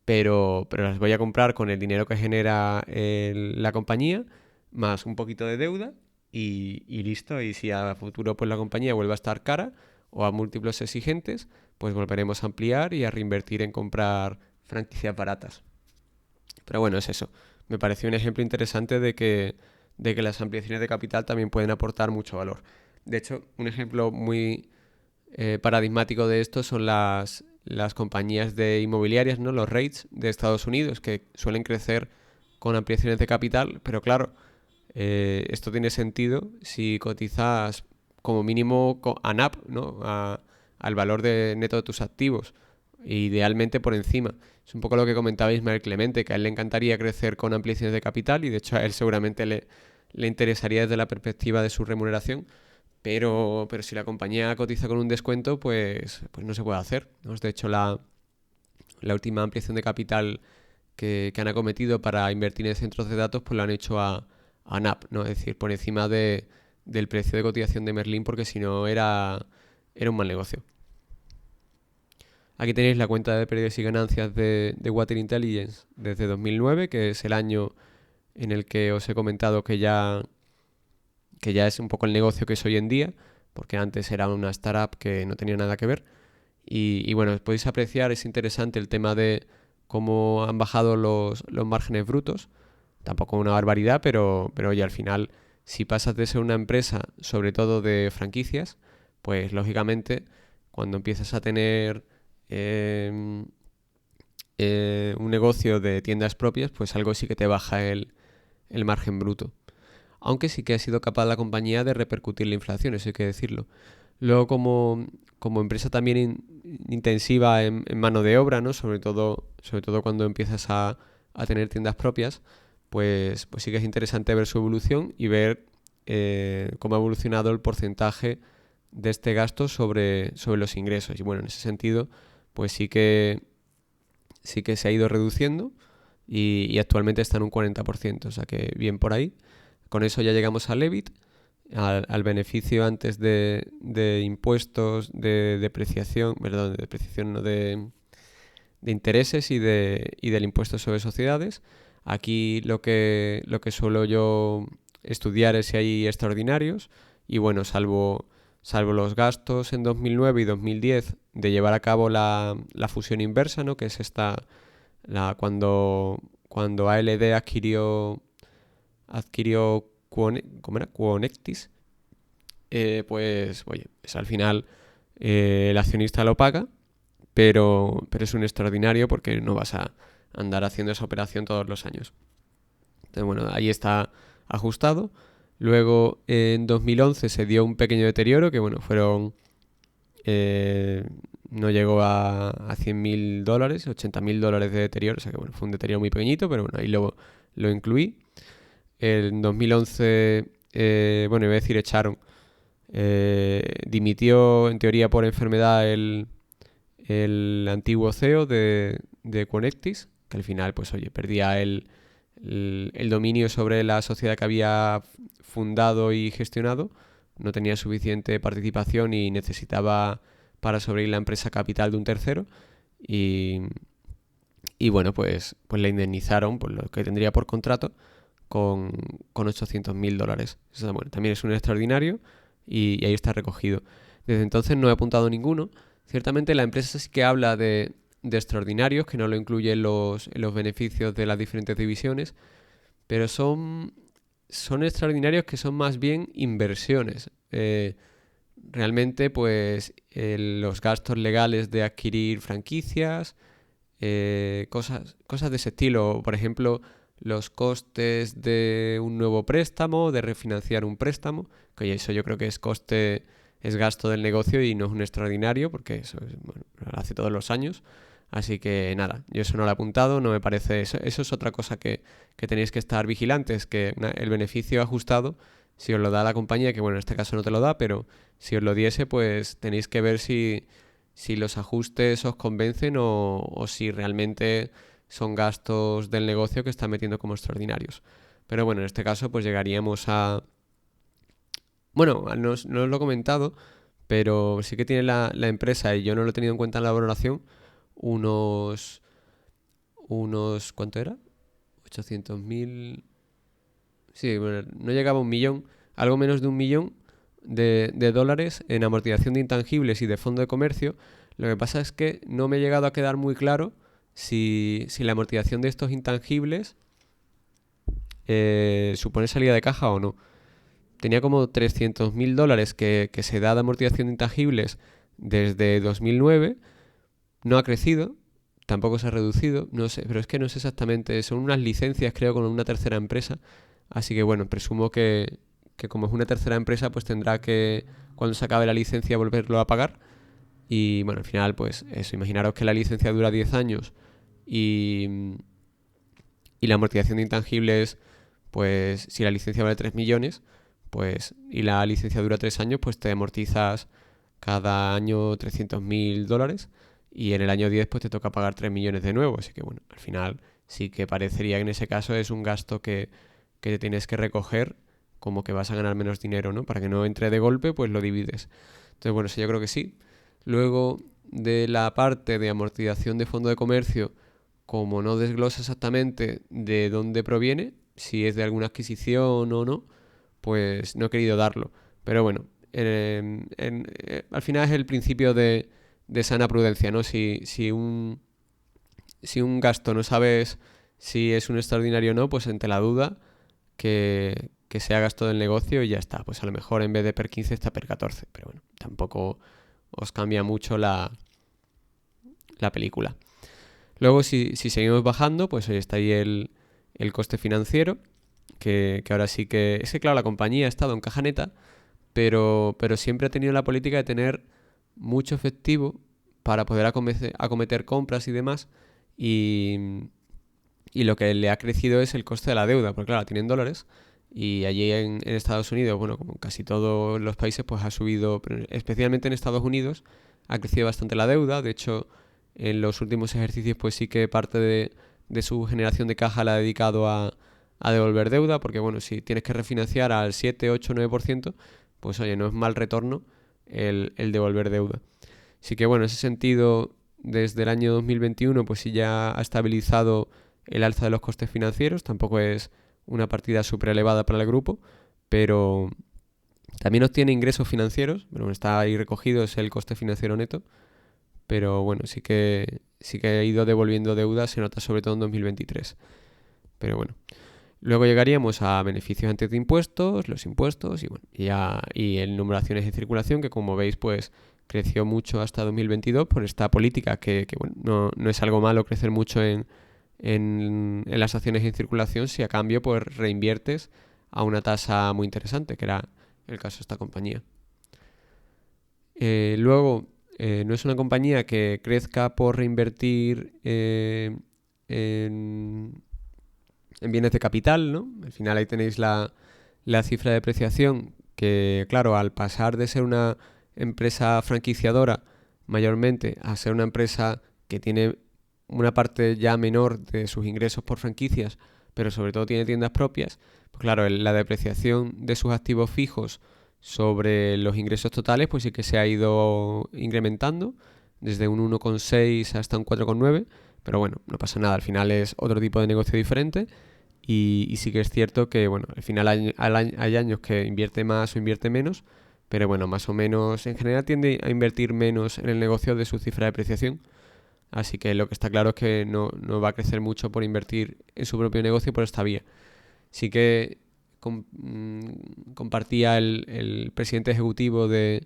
pero las voy a comprar con el dinero que genera la compañía, más un poquito de deuda y listo. Y si a futuro pues la compañía vuelve a estar cara o a múltiplos exigentes, pues volveremos a ampliar y a reinvertir en comprar franquicias baratas. Pero bueno, es eso. Me pareció un ejemplo interesante de que las ampliaciones de capital también pueden aportar mucho valor. De hecho, un ejemplo muy paradigmático de esto son las compañías de inmobiliarias, ¿no? Los REITs de Estados Unidos, que suelen crecer con ampliaciones de capital, pero claro, esto tiene sentido si cotizas como mínimo a NAV, ¿no? Al valor neto de tus activos. idealmente por encima. Es un poco lo que comentaba Ismael Clemente, que a él le encantaría crecer con ampliaciones de capital y de hecho a él seguramente le interesaría desde la perspectiva de su remuneración, pero si la compañía cotiza con un descuento, pues no se puede hacer, ¿no? De hecho, la última ampliación de capital que han acometido para invertir en centros de datos, pues lo han hecho a NAP, ¿no? Es decir, por encima del precio de cotización de Merlin, porque si no era un mal negocio. Aquí tenéis la cuenta de pérdidas y ganancias de Water Intelligence desde 2009, que es el año en el que os he comentado que ya es un poco el negocio que es hoy en día, porque antes era una startup que no tenía nada que ver. Y bueno, podéis apreciar, es interesante el tema de cómo han bajado los márgenes brutos. Tampoco una barbaridad, pero oye, al final, si pasas de ser una empresa, sobre todo de franquicias, pues lógicamente, cuando empiezas a tener un negocio de tiendas propias, pues algo sí que te baja el margen bruto. Aunque sí que ha sido capaz la compañía de repercutir la inflación, eso hay que decirlo. Luego, como empresa también intensiva en mano de obra, ¿no? Sobre todo cuando empiezas a tener tiendas propias, pues sí que es interesante ver su evolución y ver cómo ha evolucionado el porcentaje de este gasto sobre los ingresos. Y bueno, en ese sentido, pues sí que se ha ido reduciendo y actualmente está en un 40%, o sea que bien por ahí. Con eso ya llegamos al EBIT, al beneficio antes de impuestos, de depreciación, perdón, de depreciación no de intereses y del impuesto sobre sociedades. Aquí lo que suelo yo estudiar es si hay extraordinarios y bueno, salvo los gastos en 2009 y 2010 de llevar a cabo la fusión inversa, ¿no? Que es cuando ALD adquirió ¿cómo era? Quonectis, pues oye, pues al final el accionista lo paga, pero es un extraordinario porque no vas a andar haciendo esa operación todos los años. Entonces, bueno, ahí está ajustado. Luego, en 2011 se dio un pequeño deterioro, que bueno, no llegó a $100.000, $80.000 de deterioro, o sea que bueno, fue un deterioro muy pequeñito, pero bueno, ahí lo incluí. En 2011, bueno, iba a decir echaron, dimitió en teoría por enfermedad el antiguo CEO de Quonectis, que al final, pues oye, perdía el dominio sobre la sociedad que había fundado y gestionado, no tenía suficiente participación y necesitaba para sobrevivir la empresa capital de un tercero y bueno, pues le indemnizaron por lo que tendría por contrato con $800.000. Eso, bueno, también es un extraordinario y ahí está recogido. Desde entonces no he apuntado ninguno. Ciertamente la empresa sí que habla de extraordinarios, que no lo incluye en los beneficios de las diferentes divisiones, pero son extraordinarios que son más bien inversiones. Realmente, pues los gastos legales de adquirir franquicias, cosas de ese estilo. Por ejemplo, los costes de un nuevo préstamo, de refinanciar un préstamo, que eso yo creo que es gasto del negocio y no es un extraordinario, porque eso bueno, lo hace todos los años. Así que nada, yo eso no lo he apuntado, no me parece eso es otra cosa que tenéis que estar vigilantes, que el beneficio ajustado, si os lo da la compañía, que bueno, en este caso no te lo da, pero si os lo diese, pues tenéis que ver si los ajustes os convencen o si realmente son gastos del negocio que están metiendo como extraordinarios. Pero bueno, en este caso pues llegaríamos a... Bueno, no os lo he comentado, pero sí que tiene la empresa, y yo no lo he tenido en cuenta en la valoración, unos ¿cuánto era? 800.000... Sí, bueno, no llegaba a 1.000.000, algo menos de 1.000.000 de dólares en amortización de intangibles y de fondo de comercio. Lo que pasa es que no me he llegado a quedar muy claro si la amortización de estos intangibles supone salida de caja o no. Tenía como $300.000 que se da de amortización de intangibles desde 2009. No ha crecido, tampoco se ha reducido, no sé, pero es que no sé exactamente. Son unas licencias, creo, con una tercera empresa. Así que bueno, presumo que como es una tercera empresa, pues tendrá que, cuando se acabe la licencia, volverlo a pagar. Y bueno, al final, pues eso, imaginaros que la licencia dura 10 años y, y la amortización de intangibles, pues si la licencia vale 3 millones, pues y la licencia dura 3 años, pues te amortizas cada año 300.000 dólares y en el año 10 pues te toca pagar 3 millones de nuevo. Así que bueno, al final sí que parecería que en ese caso es un gasto que te tienes que recoger como que vas a ganar menos dinero, ¿no? Para que no entre de golpe, pues lo divides. Entonces, bueno, sí, yo creo que sí. Luego, de la parte de amortización de fondo de comercio, como no desglosa exactamente de dónde proviene, si es de alguna adquisición o no, pues no he querido darlo. Pero bueno, al final es el principio de sana prudencia, ¿no? Si un gasto no sabes si es un extraordinario o no, pues ante la duda que sea gasto del negocio y ya está. Pues a lo mejor en vez de per 15 está per 14. Pero bueno, tampoco os cambia mucho la película. Luego, si seguimos bajando, pues ahí está ahí el coste financiero, que ahora sí que... Es que claro, la compañía ha estado en caja neta, pero siempre ha tenido la política de tener mucho efectivo para poder acometer compras y demás. Y lo que le ha crecido es el coste de la deuda, porque claro, tienen dólares y allí en Estados Unidos, bueno, como en casi todos los países, pues ha subido, pero especialmente en Estados Unidos, ha crecido bastante la deuda. De hecho, en los últimos ejercicios, pues sí que parte de su generación de caja la ha dedicado a devolver deuda, porque bueno, si tienes que refinanciar al 7, 8, 9%, pues oye, no es mal retorno el devolver deuda. Así que bueno, en ese sentido, desde el año 2021, pues sí ya ha estabilizado el alza de los costes financieros. Tampoco es una partida súper elevada para el grupo, pero también obtiene ingresos financieros. Bueno, está ahí recogido, es el coste financiero neto. Pero bueno, sí que ha ido devolviendo deuda, se nota sobre todo en 2023. Pero bueno. Luego llegaríamos a beneficios antes de impuestos, los impuestos y, bueno, y el número de acciones en circulación, que como veis pues creció mucho hasta 2022 por esta política que bueno, no es algo malo crecer mucho en las acciones en circulación si a cambio pues reinviertes a una tasa muy interesante, que era el caso de esta compañía. Luego, no es una compañía que crezca por reinvertir en bienes de capital, ¿no? Al final ahí tenéis la cifra de depreciación que, claro, al pasar de ser una empresa franquiciadora mayormente a ser una empresa que tiene una parte ya menor de sus ingresos por franquicias, pero sobre todo tiene tiendas propias, pues claro, la depreciación de sus activos fijos sobre los ingresos totales pues sí que se ha ido incrementando desde un 1,6 hasta un 4,9, pero bueno, no pasa nada, al final es otro tipo de negocio diferente y sí que es cierto que bueno, al final hay años que invierte más o invierte menos, pero bueno, más o menos en general tiende a invertir menos en el negocio de su cifra de depreciación. Así que lo que está claro es que no va a crecer mucho por invertir en su propio negocio por esta vía. Sí que compartía el presidente ejecutivo de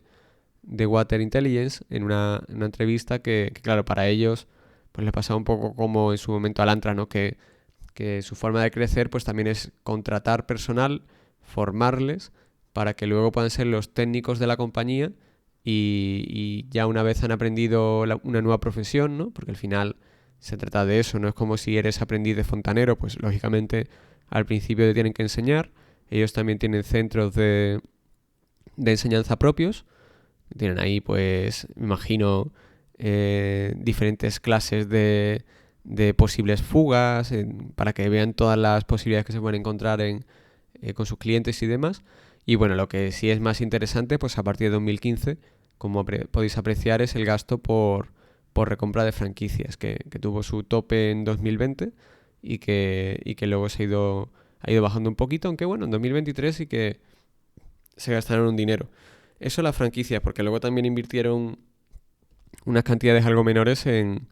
Water Intelligence en una entrevista que, claro, para ellos pues les pasaba un poco como en su momento a Lantra, ¿no? Que su forma de crecer pues también es contratar personal, formarles para que luego puedan ser los técnicos de la compañía y ya una vez han aprendido una nueva profesión, ¿no? Porque al final se trata de eso, no es como si eres aprendiz de fontanero, pues lógicamente al principio te tienen que enseñar. Ellos también tienen centros de enseñanza propios. Tienen ahí, pues, me imagino, diferentes clases de posibles fugas para que vean todas las posibilidades que se pueden encontrar con sus clientes y demás. Y bueno, lo que sí es más interesante, pues a partir de 2015, como podéis apreciar, es el gasto por recompra de franquicias, que tuvo su tope en 2020 y que luego ha ido bajando un poquito, aunque bueno, en 2023 sí que se gastaron un dinero. Eso las franquicias, porque luego también invirtieron unas cantidades algo menores en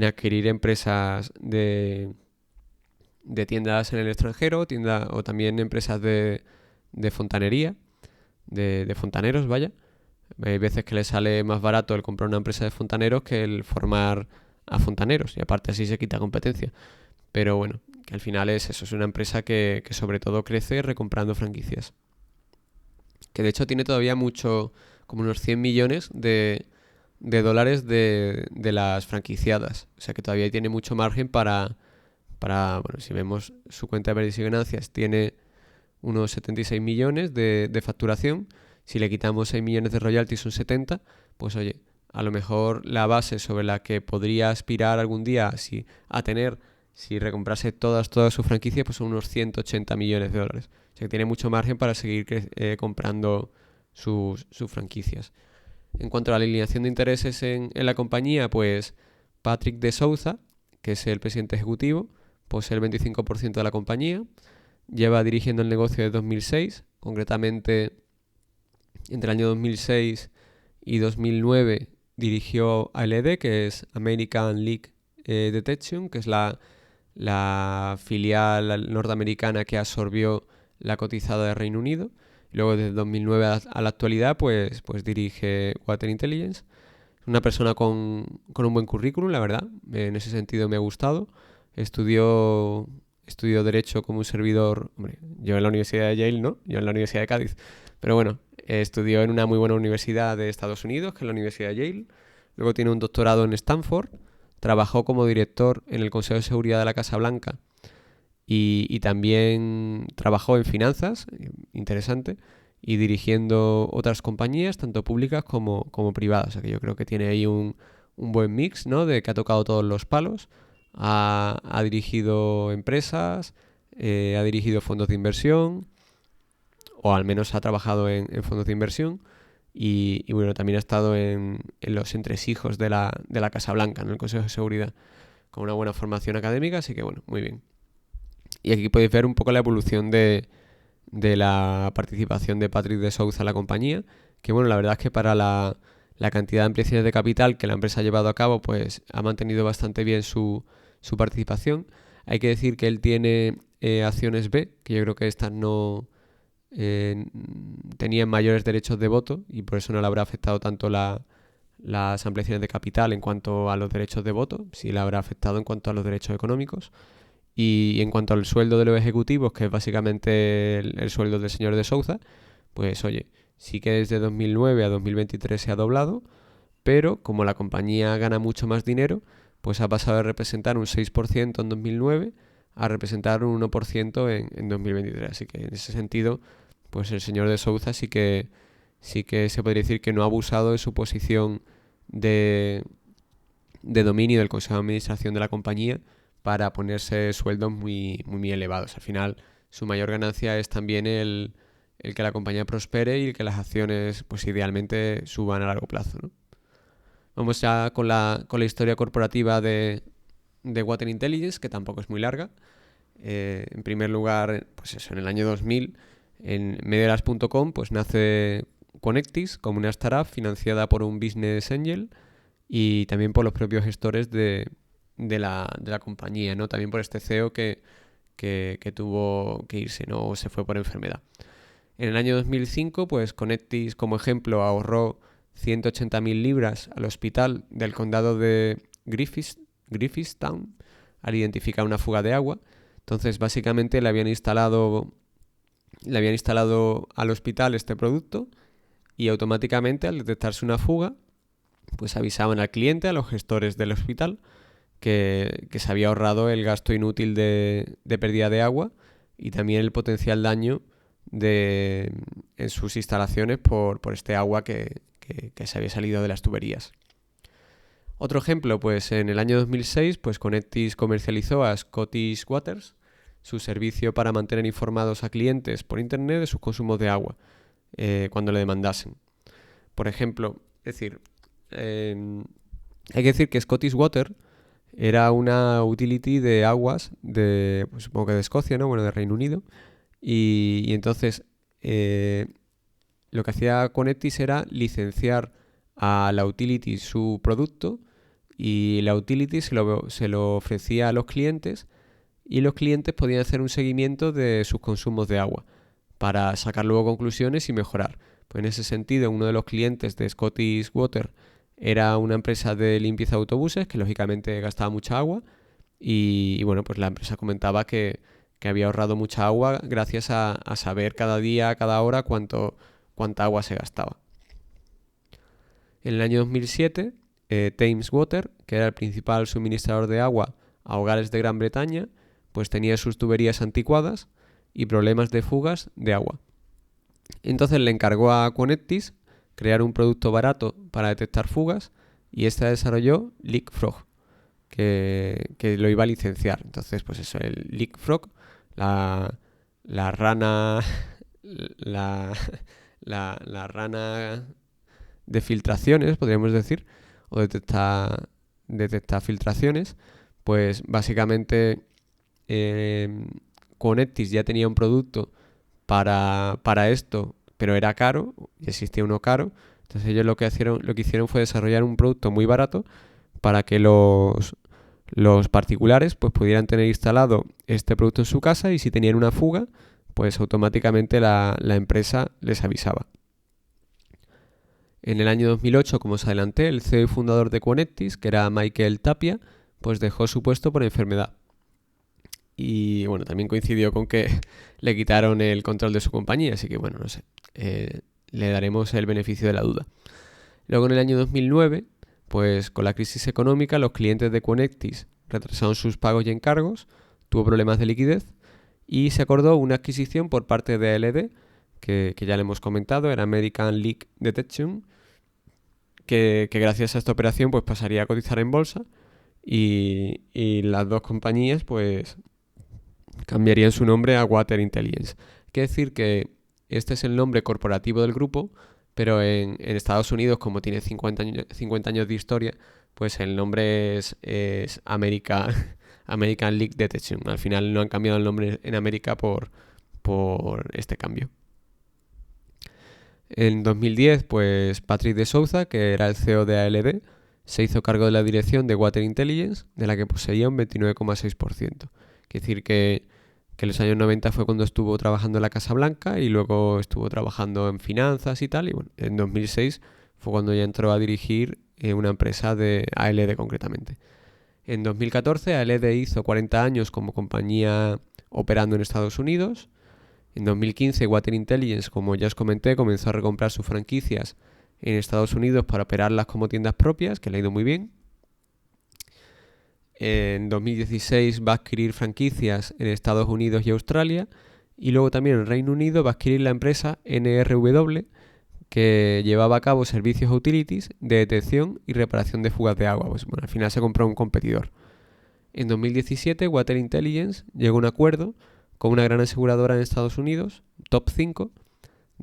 adquirir empresas de tiendas en el extranjero, o también empresas de fontanería, de fontaneros, vaya. Hay veces que les sale más barato el comprar una empresa de fontaneros que el formar a fontaneros, y aparte así se quita competencia. Pero bueno, que al final es eso, es una empresa que sobre todo crece recomprando franquicias. Que de hecho tiene todavía mucho, como unos 100 millones de de dólares de las franquiciadas. O sea que todavía tiene mucho margen bueno, si vemos su cuenta de pérdidas y ganancias, tiene unos 76 millones de facturación. Si le quitamos 6 millones de royalties son 70, pues oye, a lo mejor la base sobre la que podría aspirar algún día a tener, si recomprase todas sus franquicias, pues son unos 180 millones de dólares. O sea que tiene mucho margen para seguir comprando sus franquicias. En cuanto a la alineación de intereses en la compañía, pues Patrick de Souza, que es el presidente ejecutivo, posee el 25% de la compañía. Lleva dirigiendo el negocio desde 2006, concretamente entre el año 2006 y 2009 dirigió ALD, que es American Leak Detection, que es la filial norteamericana que absorbió la cotizada de Reino Unido. Luego desde 2009 a la actualidad pues dirige Water Intelligence. Es una persona con un buen currículum, la verdad. En ese sentido me ha gustado. Estudió Derecho como un servidor. Hombre, yo en la Universidad de Yale, ¿no? Yo en la Universidad de Cádiz. Pero bueno, estudió en una muy buena universidad de Estados Unidos, que es la Universidad de Yale. Luego tiene un doctorado en Stanford. Trabajó como director en el Consejo de Seguridad de la Casa Blanca. Y también trabajó en finanzas, interesante, y dirigiendo otras compañías, tanto públicas como privadas. O sea que yo creo que tiene ahí un buen mix, ¿no? De que ha tocado todos los palos. Ha dirigido empresas, ha dirigido fondos de inversión, o al menos ha trabajado en fondos de inversión. Y bueno, también ha estado en los entresijos de la Casa Blanca, en el Consejo de Seguridad, con una buena formación académica, así que bueno, muy bien. Y aquí podéis ver un poco la evolución de la participación de Patrick de Souza en la compañía, que bueno, la verdad es que para la cantidad de ampliaciones de capital que la empresa ha llevado a cabo, pues ha mantenido bastante bien su participación. Hay que decir que él tiene acciones B, que yo creo que estas no tenían mayores derechos de voto y por eso no le habrá afectado tanto las ampliaciones de capital en cuanto a los derechos de voto, sí le habrá afectado en cuanto a los derechos económicos. Y en cuanto al sueldo de los ejecutivos, que es básicamente el sueldo del señor de Souza, pues oye, sí que desde 2009 a 2023 se ha doblado, pero como la compañía gana mucho más dinero, pues ha pasado de representar un 6% en 2009 a representar un 1% en 2023. Así que en ese sentido, pues el señor de Souza sí que se podría decir que no ha abusado de su posición de dominio del Consejo de Administración de la compañía para ponerse sueldos muy, muy, muy elevados. Al final, su mayor ganancia es también el que la compañía prospere y el que las acciones, pues idealmente, suban a largo plazo, ¿no? Vamos ya con la historia corporativa de Water Intelligence, que tampoco es muy larga. En primer lugar, pues eso, en el año 2000, en Mediolas.com, pues nace Connectis como una startup financiada por un business angel y también por los propios gestores de la compañía, ¿no? También por este CEO que tuvo que irse, ¿no? O se fue por enfermedad. En el año 2005, pues Connectis, como ejemplo, ahorró 180.000 libras al hospital del condado de Griffithstown al identificar una fuga de agua. Entonces, básicamente le habían instalado al hospital este producto y automáticamente al detectarse una fuga, pues avisaban al cliente, a los gestores del hospital, que se había ahorrado el gasto inútil de pérdida de agua y también el potencial daño en sus instalaciones por este agua que se había salido de las tuberías. Otro ejemplo, pues en el año 2006, pues Connectis comercializó a Scottish Waters, su servicio para mantener informados a clientes por internet de sus consumos de agua cuando le demandasen. Por ejemplo, hay que decir que Scottish Water era una utility de aguas pues supongo que de Escocia, ¿no? Bueno, de Reino Unido. Y entonces lo que hacía Connectis era licenciar a la utility su producto y la utility se lo ofrecía a los clientes y los clientes podían hacer un seguimiento de sus consumos de agua para sacar luego conclusiones y mejorar. Pues en ese sentido, uno de los clientes de Scottish Water era una empresa de limpieza de autobuses que lógicamente gastaba mucha agua y bueno, pues la empresa comentaba que había ahorrado mucha agua gracias a saber cada día, cada hora cuánta agua se gastaba. En el año 2007, Thames Water, que era el principal suministrador de agua a hogares de Gran Bretaña, pues tenía sus tuberías anticuadas y problemas de fugas de agua. Entonces le encargó a Quanettis crear un producto barato para detectar fugas y este desarrolló Leapfrog, que lo iba a licenciar. Entonces, pues eso, el Leapfrog, la rana la, la rana de filtraciones, podríamos decir, o detecta filtraciones, pues básicamente Quanettis ya tenía un producto para esto, pero era caro, y existía uno caro. Entonces ellos lo que hicieron fue desarrollar un producto muy barato para que los particulares pues pudieran tener instalado este producto en su casa, y si tenían una fuga, pues automáticamente la empresa les avisaba. En el año 2008, como os adelanté, el CEO y fundador de Quanettis, que era Michael Tapia, pues dejó su puesto por enfermedad. Y bueno, también coincidió con que le quitaron el control de su compañía, así que bueno, no sé, le daremos el beneficio de la duda. Luego en el año 2009, pues con la crisis económica, los clientes de Quanettis retrasaron sus pagos y encargos, tuvo problemas de liquidez y se acordó una adquisición por parte de ALD, que ya le hemos comentado, era American Leak Detection, que gracias a esta operación pues pasaría a cotizar en bolsa y las dos compañías pues cambiarían su nombre a Water Intelligence. Quiere decir que este es el nombre corporativo del grupo, pero en Estados Unidos, como tiene 50 años de historia, pues el nombre es American Leak Detection. Al final no han cambiado el nombre en América por este cambio. En 2010, pues Patrick de Souza, que era el CEO de ALD, se hizo cargo de la dirección de Water Intelligence, de la que poseía un 29,6%. Quiere decir que en los años 90 fue cuando estuvo trabajando en la Casa Blanca y luego estuvo trabajando en finanzas y tal. Y bueno, en 2006 fue cuando ya entró a dirigir una empresa de ALD concretamente. En 2014 ALD hizo 40 años como compañía operando en Estados Unidos. En 2015 Water Intelligence, como ya os comenté, comenzó a recomprar sus franquicias en Estados Unidos para operarlas como tiendas propias, que le ha ido muy bien. En 2016 va a adquirir franquicias en Estados Unidos y Australia, y luego también en Reino Unido va a adquirir la empresa NRW, que llevaba a cabo servicios a utilities de detección y reparación de fugas de agua. Pues bueno, al final se compró un competidor. En 2017 Water Intelligence llegó a un acuerdo con una gran aseguradora en Estados Unidos, top 5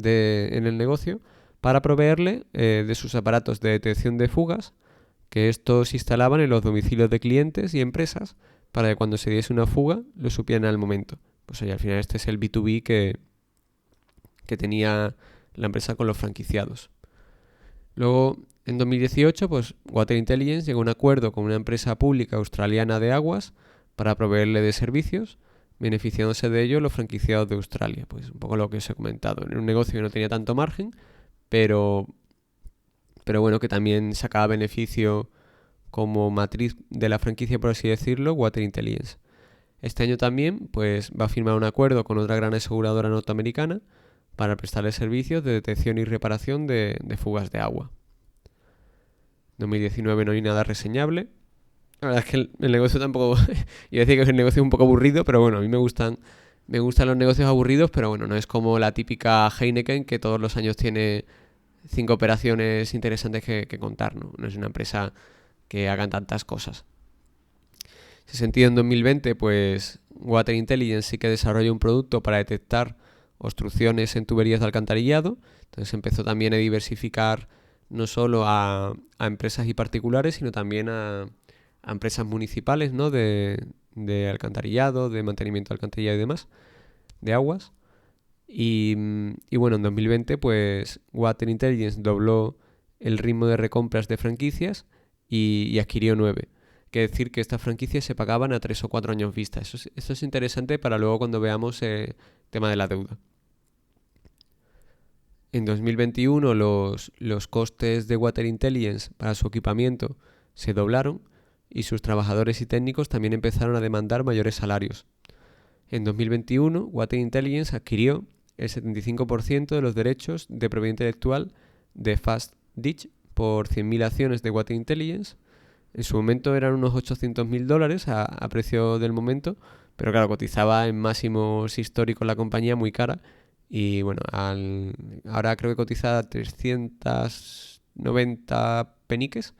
en el negocio, para proveerle de sus aparatos de detección de fugas, que estos se instalaban en los domicilios de clientes y empresas para que cuando se diese una fuga lo supieran al momento. Pues oye, al final este es el B2B que tenía la empresa con los franquiciados. Luego, en 2018, pues Water Intelligence llegó a un acuerdo con una empresa pública australiana de aguas para proveerle de servicios, beneficiándose de ello los franquiciados de Australia. Pues un poco lo que os he comentado. En un negocio que no tenía tanto margen, pero bueno, que también sacaba beneficio como matriz de la franquicia, por así decirlo, Water Intelligence. Este año también pues, va a firmar un acuerdo con otra gran aseguradora norteamericana para prestarle servicios de detección y reparación de fugas de agua. 2019 no hay nada reseñable. La verdad es que el negocio tampoco... Yo decía que es un negocio un poco aburrido, pero bueno, a mí me gustan los negocios aburridos, pero bueno, no es como la típica Heineken que todos los años tiene 5 operaciones interesantes que contar, ¿no? No es una empresa que hagan tantas cosas. En ese sentido, en 2020, pues Water Intelligence sí que desarrolló un producto para detectar obstrucciones en tuberías de alcantarillado. Entonces empezó también a diversificar no solo a empresas y particulares, sino también a empresas municipales, ¿no? de alcantarillado, de mantenimiento de alcantarillado y demás, de aguas. Y bueno, en 2020 pues Water Intelligence dobló el ritmo de recompras de franquicias y adquirió 9. Quiere decir que estas franquicias se pagaban a 3 o 4 años vista. Esto es interesante para luego cuando veamos el tema de la deuda. En 2021 los costes de Water Intelligence para su equipamiento se doblaron y sus trabajadores y técnicos también empezaron a demandar mayores salarios. En 2021 Water Intelligence adquirió el 75% de los derechos de propiedad intelectual de Fast Ditch por 100.000 acciones de Water Intelligence. En su momento eran unos $800.000 a precio del momento, pero claro, cotizaba en máximos históricos la compañía, muy cara. Y bueno, ahora creo que cotiza 390 peniques,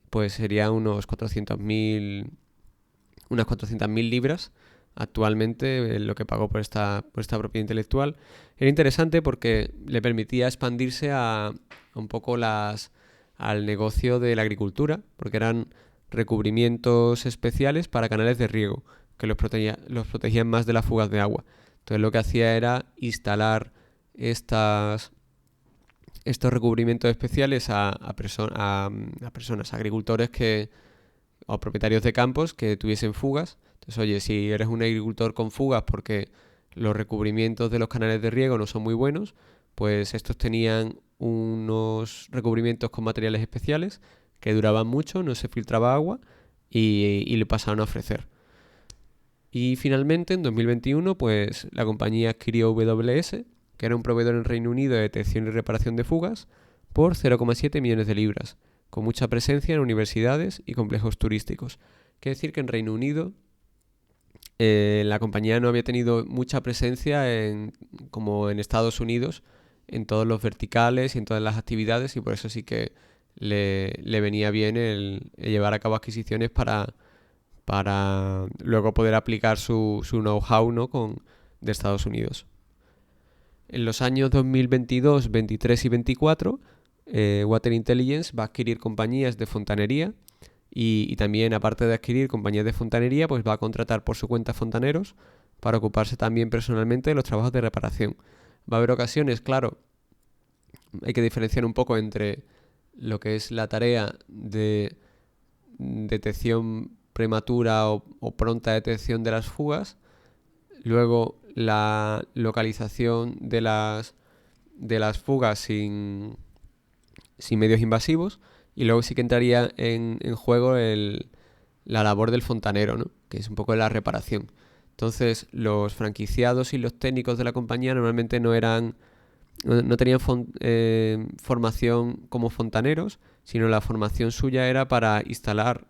pues sería unas 400.000 libras actualmente lo que pagó por esta propiedad intelectual. Era interesante porque le permitía expandirse a un poco al negocio de la agricultura, porque eran recubrimientos especiales para canales de riego, que los protegían más de las fugas de agua. Entonces lo que hacía era instalar estos recubrimientos especiales a personas, agricultores o propietarios de campos que tuviesen fugas. Entonces, oye, si eres un agricultor con fugas porque los recubrimientos de los canales de riego no son muy buenos, pues estos tenían unos recubrimientos con materiales especiales que duraban mucho, no se filtraba agua y le pasaron a ofrecer. Y finalmente, en 2021, pues la compañía adquirió WS, que era un proveedor en Reino Unido de detección y reparación de fugas, por 0,7 millones de libras, con mucha presencia en universidades y complejos turísticos. Quiere decir que en Reino Unido la compañía no había tenido mucha presencia como en Estados Unidos, en todos los verticales y en todas las actividades, y por eso sí que le venía bien el llevar a cabo adquisiciones para luego poder aplicar su know-how, ¿no? de Estados Unidos. En los años 2022, 23 y 24, Water Intelligence va a adquirir compañías de fontanería y también, aparte de adquirir compañías de fontanería, pues va a contratar por su cuenta fontaneros para ocuparse también personalmente de los trabajos de reparación. Va a haber ocasiones, claro, hay que diferenciar un poco entre lo que es la tarea de detección prematura o pronta detección de las fugas, luego la localización de las fugas sin medios invasivos, y luego sí que entraría en juego la labor del fontanero, ¿no? Que es un poco la reparación. Entonces, los franquiciados y los técnicos de la compañía normalmente no tenían formación como fontaneros, sino la formación suya era para instalar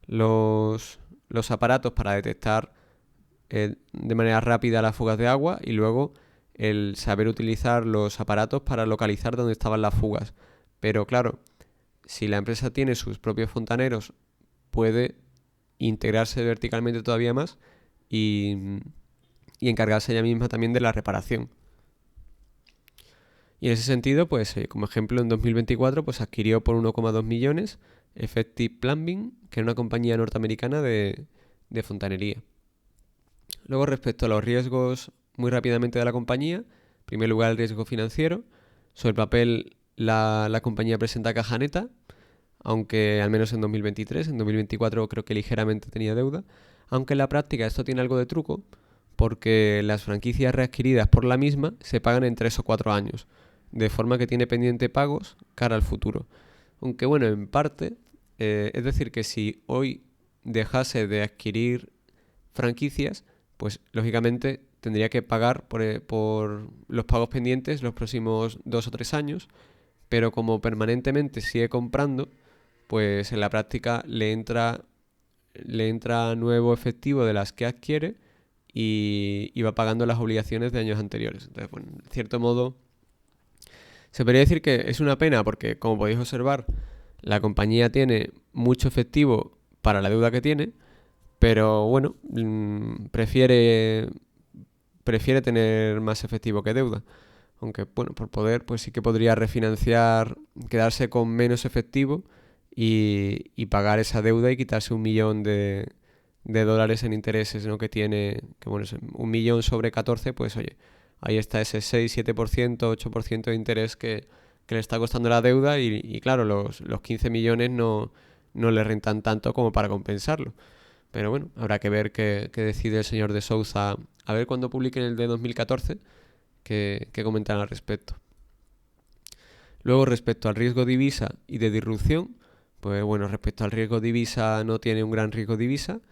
los aparatos para detectar de manera rápida las fugas de agua, y luego el saber utilizar los aparatos para localizar dónde estaban las fugas. Pero claro, si la empresa tiene sus propios fontaneros, puede integrarse verticalmente todavía más y encargarse ella misma también de la reparación. Y en ese sentido, pues como ejemplo, en 2024 pues adquirió por 1,2 millones Effective Plumbing, que es una compañía norteamericana de fontanería. Luego, respecto a los riesgos, muy rápidamente, de la compañía, en primer lugar el riesgo financiero. Sobre el papel, la compañía presenta caja neta, aunque al menos en 2023, en 2024 creo que ligeramente tenía deuda, aunque en la práctica esto tiene algo de truco, porque las franquicias readquiridas por la misma se pagan en 3 o 4 años, de forma que tiene pendiente pagos cara al futuro. Aunque bueno, en parte, es decir, que si hoy dejase de adquirir franquicias, pues lógicamente tendría que pagar por los pagos pendientes los próximos 2 o 3 años, pero como permanentemente sigue comprando, pues en la práctica le entra nuevo efectivo de las que adquiere y va pagando las obligaciones de años anteriores. Entonces, bueno, en cierto modo, se podría decir que es una pena porque, como podéis observar, la compañía tiene mucho efectivo para la deuda que tiene, pero bueno, prefiere tener más efectivo que deuda. Aunque, bueno, por poder, pues sí que podría refinanciar, quedarse con menos efectivo y pagar esa deuda y quitarse 1 millón de dólares en intereses, ¿no? Que tiene, que bueno, es 1 millón sobre 14, pues oye, ahí está ese 6, 7%, 8% de interés que le está costando la deuda y claro, los 15 millones no le rentan tanto como para compensarlo. Pero bueno, habrá que ver qué decide el señor de Sousa, a ver cuando publiquen el de 2014, qué comentan al respecto. Luego, respecto al riesgo divisa y de disrupción, pues bueno, respecto al riesgo divisa, no tiene un gran riesgo divisa.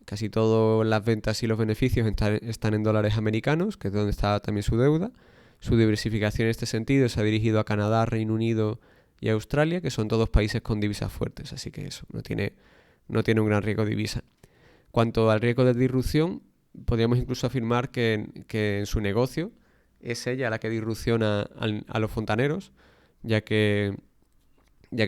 Casi todas las ventas y los beneficios están en dólares americanos, que es donde está también su deuda. Su diversificación en este sentido se ha dirigido a Canadá, Reino Unido y Australia, que son todos países con divisas fuertes, así que eso, no tiene un gran riesgo de divisa. Cuanto al riesgo de disrupción, podríamos incluso afirmar que en su negocio es ella la que disrupciona a los fontaneros, ya que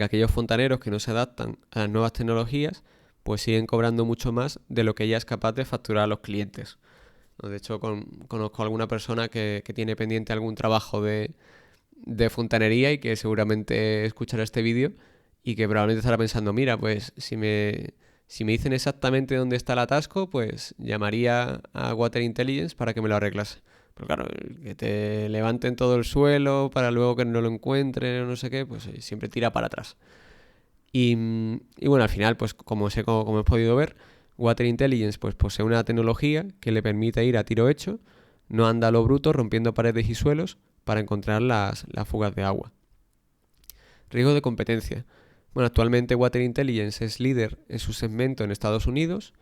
aquellos fontaneros que no se adaptan a las nuevas tecnologías, pues siguen cobrando mucho más de lo que ella es capaz de facturar a los clientes. De hecho, conozco a alguna persona que tiene pendiente algún trabajo de fontanería y que seguramente escuchará este vídeo y que probablemente estará pensando, mira, pues si me dicen exactamente dónde está el atasco, pues llamaría a Water Intelligence para que me lo arreglase. Pero claro, que te levanten todo el suelo para luego que no lo encuentren o no sé qué, pues siempre tira para atrás. Y bueno, al final, pues como hemos podido ver, Water Intelligence pues posee una tecnología que le permite ir a tiro hecho, no anda a lo bruto rompiendo paredes y suelos para encontrar las fugas de agua. Riesgo de competencia. Bueno, actualmente Water Intelligence es líder en su segmento en Estados Unidos.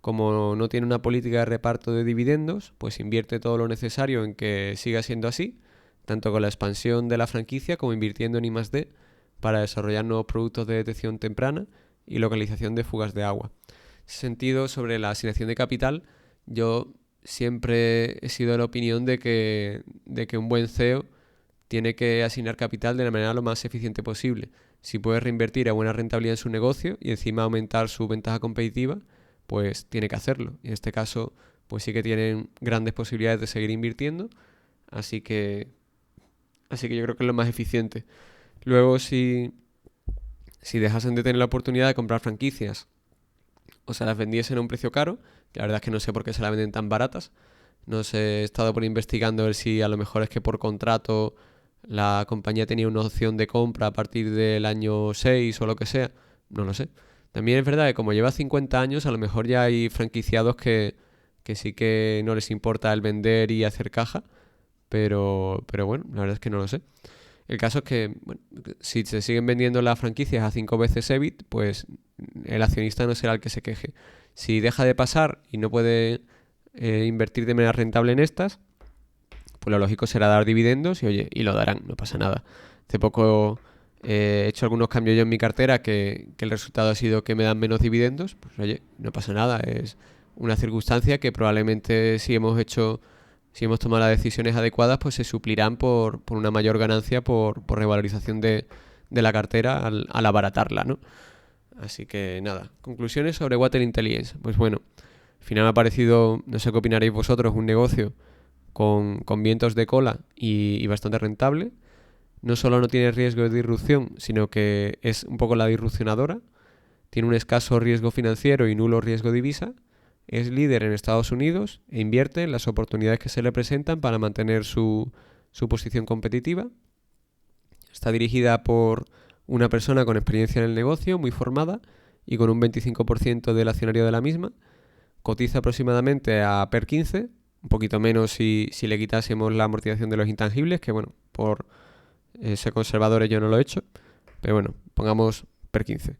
Como no tiene una política de reparto de dividendos, pues invierte todo lo necesario en que siga siendo así, tanto con la expansión de la franquicia como invirtiendo en I+D para desarrollar nuevos productos de detección temprana y localización de fugas de agua. En ese sentido, sobre la asignación de capital, yo siempre he sido de la opinión de que un buen CEO tiene que asignar capital de la manera lo más eficiente posible. Si puede reinvertir a buena rentabilidad en su negocio y encima aumentar su ventaja competitiva, pues tiene que hacerlo. Y en este caso, pues sí que tienen grandes posibilidades de seguir invirtiendo, así que yo creo que es lo más eficiente. Luego, si dejasen de tener la oportunidad de comprar franquicias o se las vendiesen a un precio caro, que la verdad es que no sé por qué se las venden tan baratas, no sé, he estado por investigando a ver si a lo mejor es que por contrato la compañía tenía una opción de compra a partir del año 6 o lo que sea, no lo sé. También es verdad que como lleva 50 años, a lo mejor ya hay franquiciados que sí que no les importa el vender y hacer caja, pero bueno, la verdad es que no lo sé. El caso es que, bueno, si se siguen vendiendo las franquicias a 5 veces EBIT, pues el accionista no será el que se queje. Si deja de pasar y no puede invertir de manera rentable en estas, pues lo lógico será dar dividendos y oye, y lo darán, no pasa nada. Hace poco he hecho algunos cambios yo en mi cartera que el resultado ha sido que me dan menos dividendos, pues oye, no pasa nada, es una circunstancia que probablemente si hemos tomado las decisiones adecuadas, pues se suplirán por una mayor ganancia por revalorización de la cartera al abaratarla, ¿no? Así que nada, conclusiones sobre Water Intelligence. Pues bueno, al final me ha parecido, no sé qué opinaréis vosotros, un negocio con vientos de cola y bastante rentable. No solo no tiene riesgo de disrupción, sino que es un poco la disrupcionadora. Tiene un escaso riesgo financiero y nulo riesgo de divisa. Es líder en Estados Unidos e invierte en las oportunidades que se le presentan para mantener su posición competitiva. Está dirigida por una persona con experiencia en el negocio, muy formada y con un 25% del accionario de la misma. Cotiza aproximadamente a PER 15, un poquito menos si le quitásemos la amortización de los intangibles, que bueno, por ser conservadores yo no lo he hecho, pero bueno, pongamos PER 15.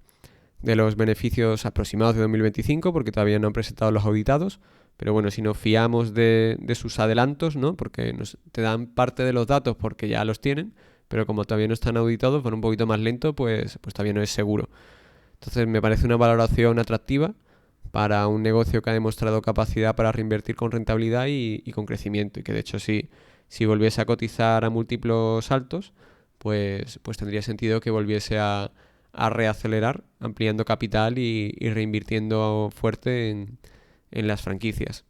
De los beneficios aproximados de 2025, porque todavía no han presentado los auditados, pero bueno, si nos fiamos de sus adelantos, ¿no? Porque te dan parte de los datos porque ya los tienen, pero como todavía no están auditados, van un poquito más lento, pues todavía no es seguro. Entonces me parece una valoración atractiva para un negocio que ha demostrado capacidad para reinvertir con rentabilidad y con crecimiento, y que de hecho si volviese a cotizar a múltiplos altos, pues tendría sentido que volviese a reacelerar, ampliando capital y reinvirtiendo fuerte en las franquicias.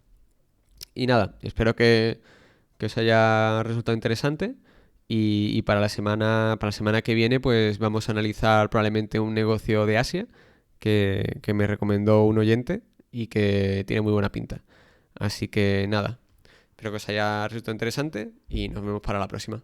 Y nada, espero que os haya resultado interesante y para la semana que viene pues vamos a analizar probablemente un negocio de Asia que me recomendó un oyente y que tiene muy buena pinta. Así que nada, espero que os haya resultado interesante y nos vemos para la próxima.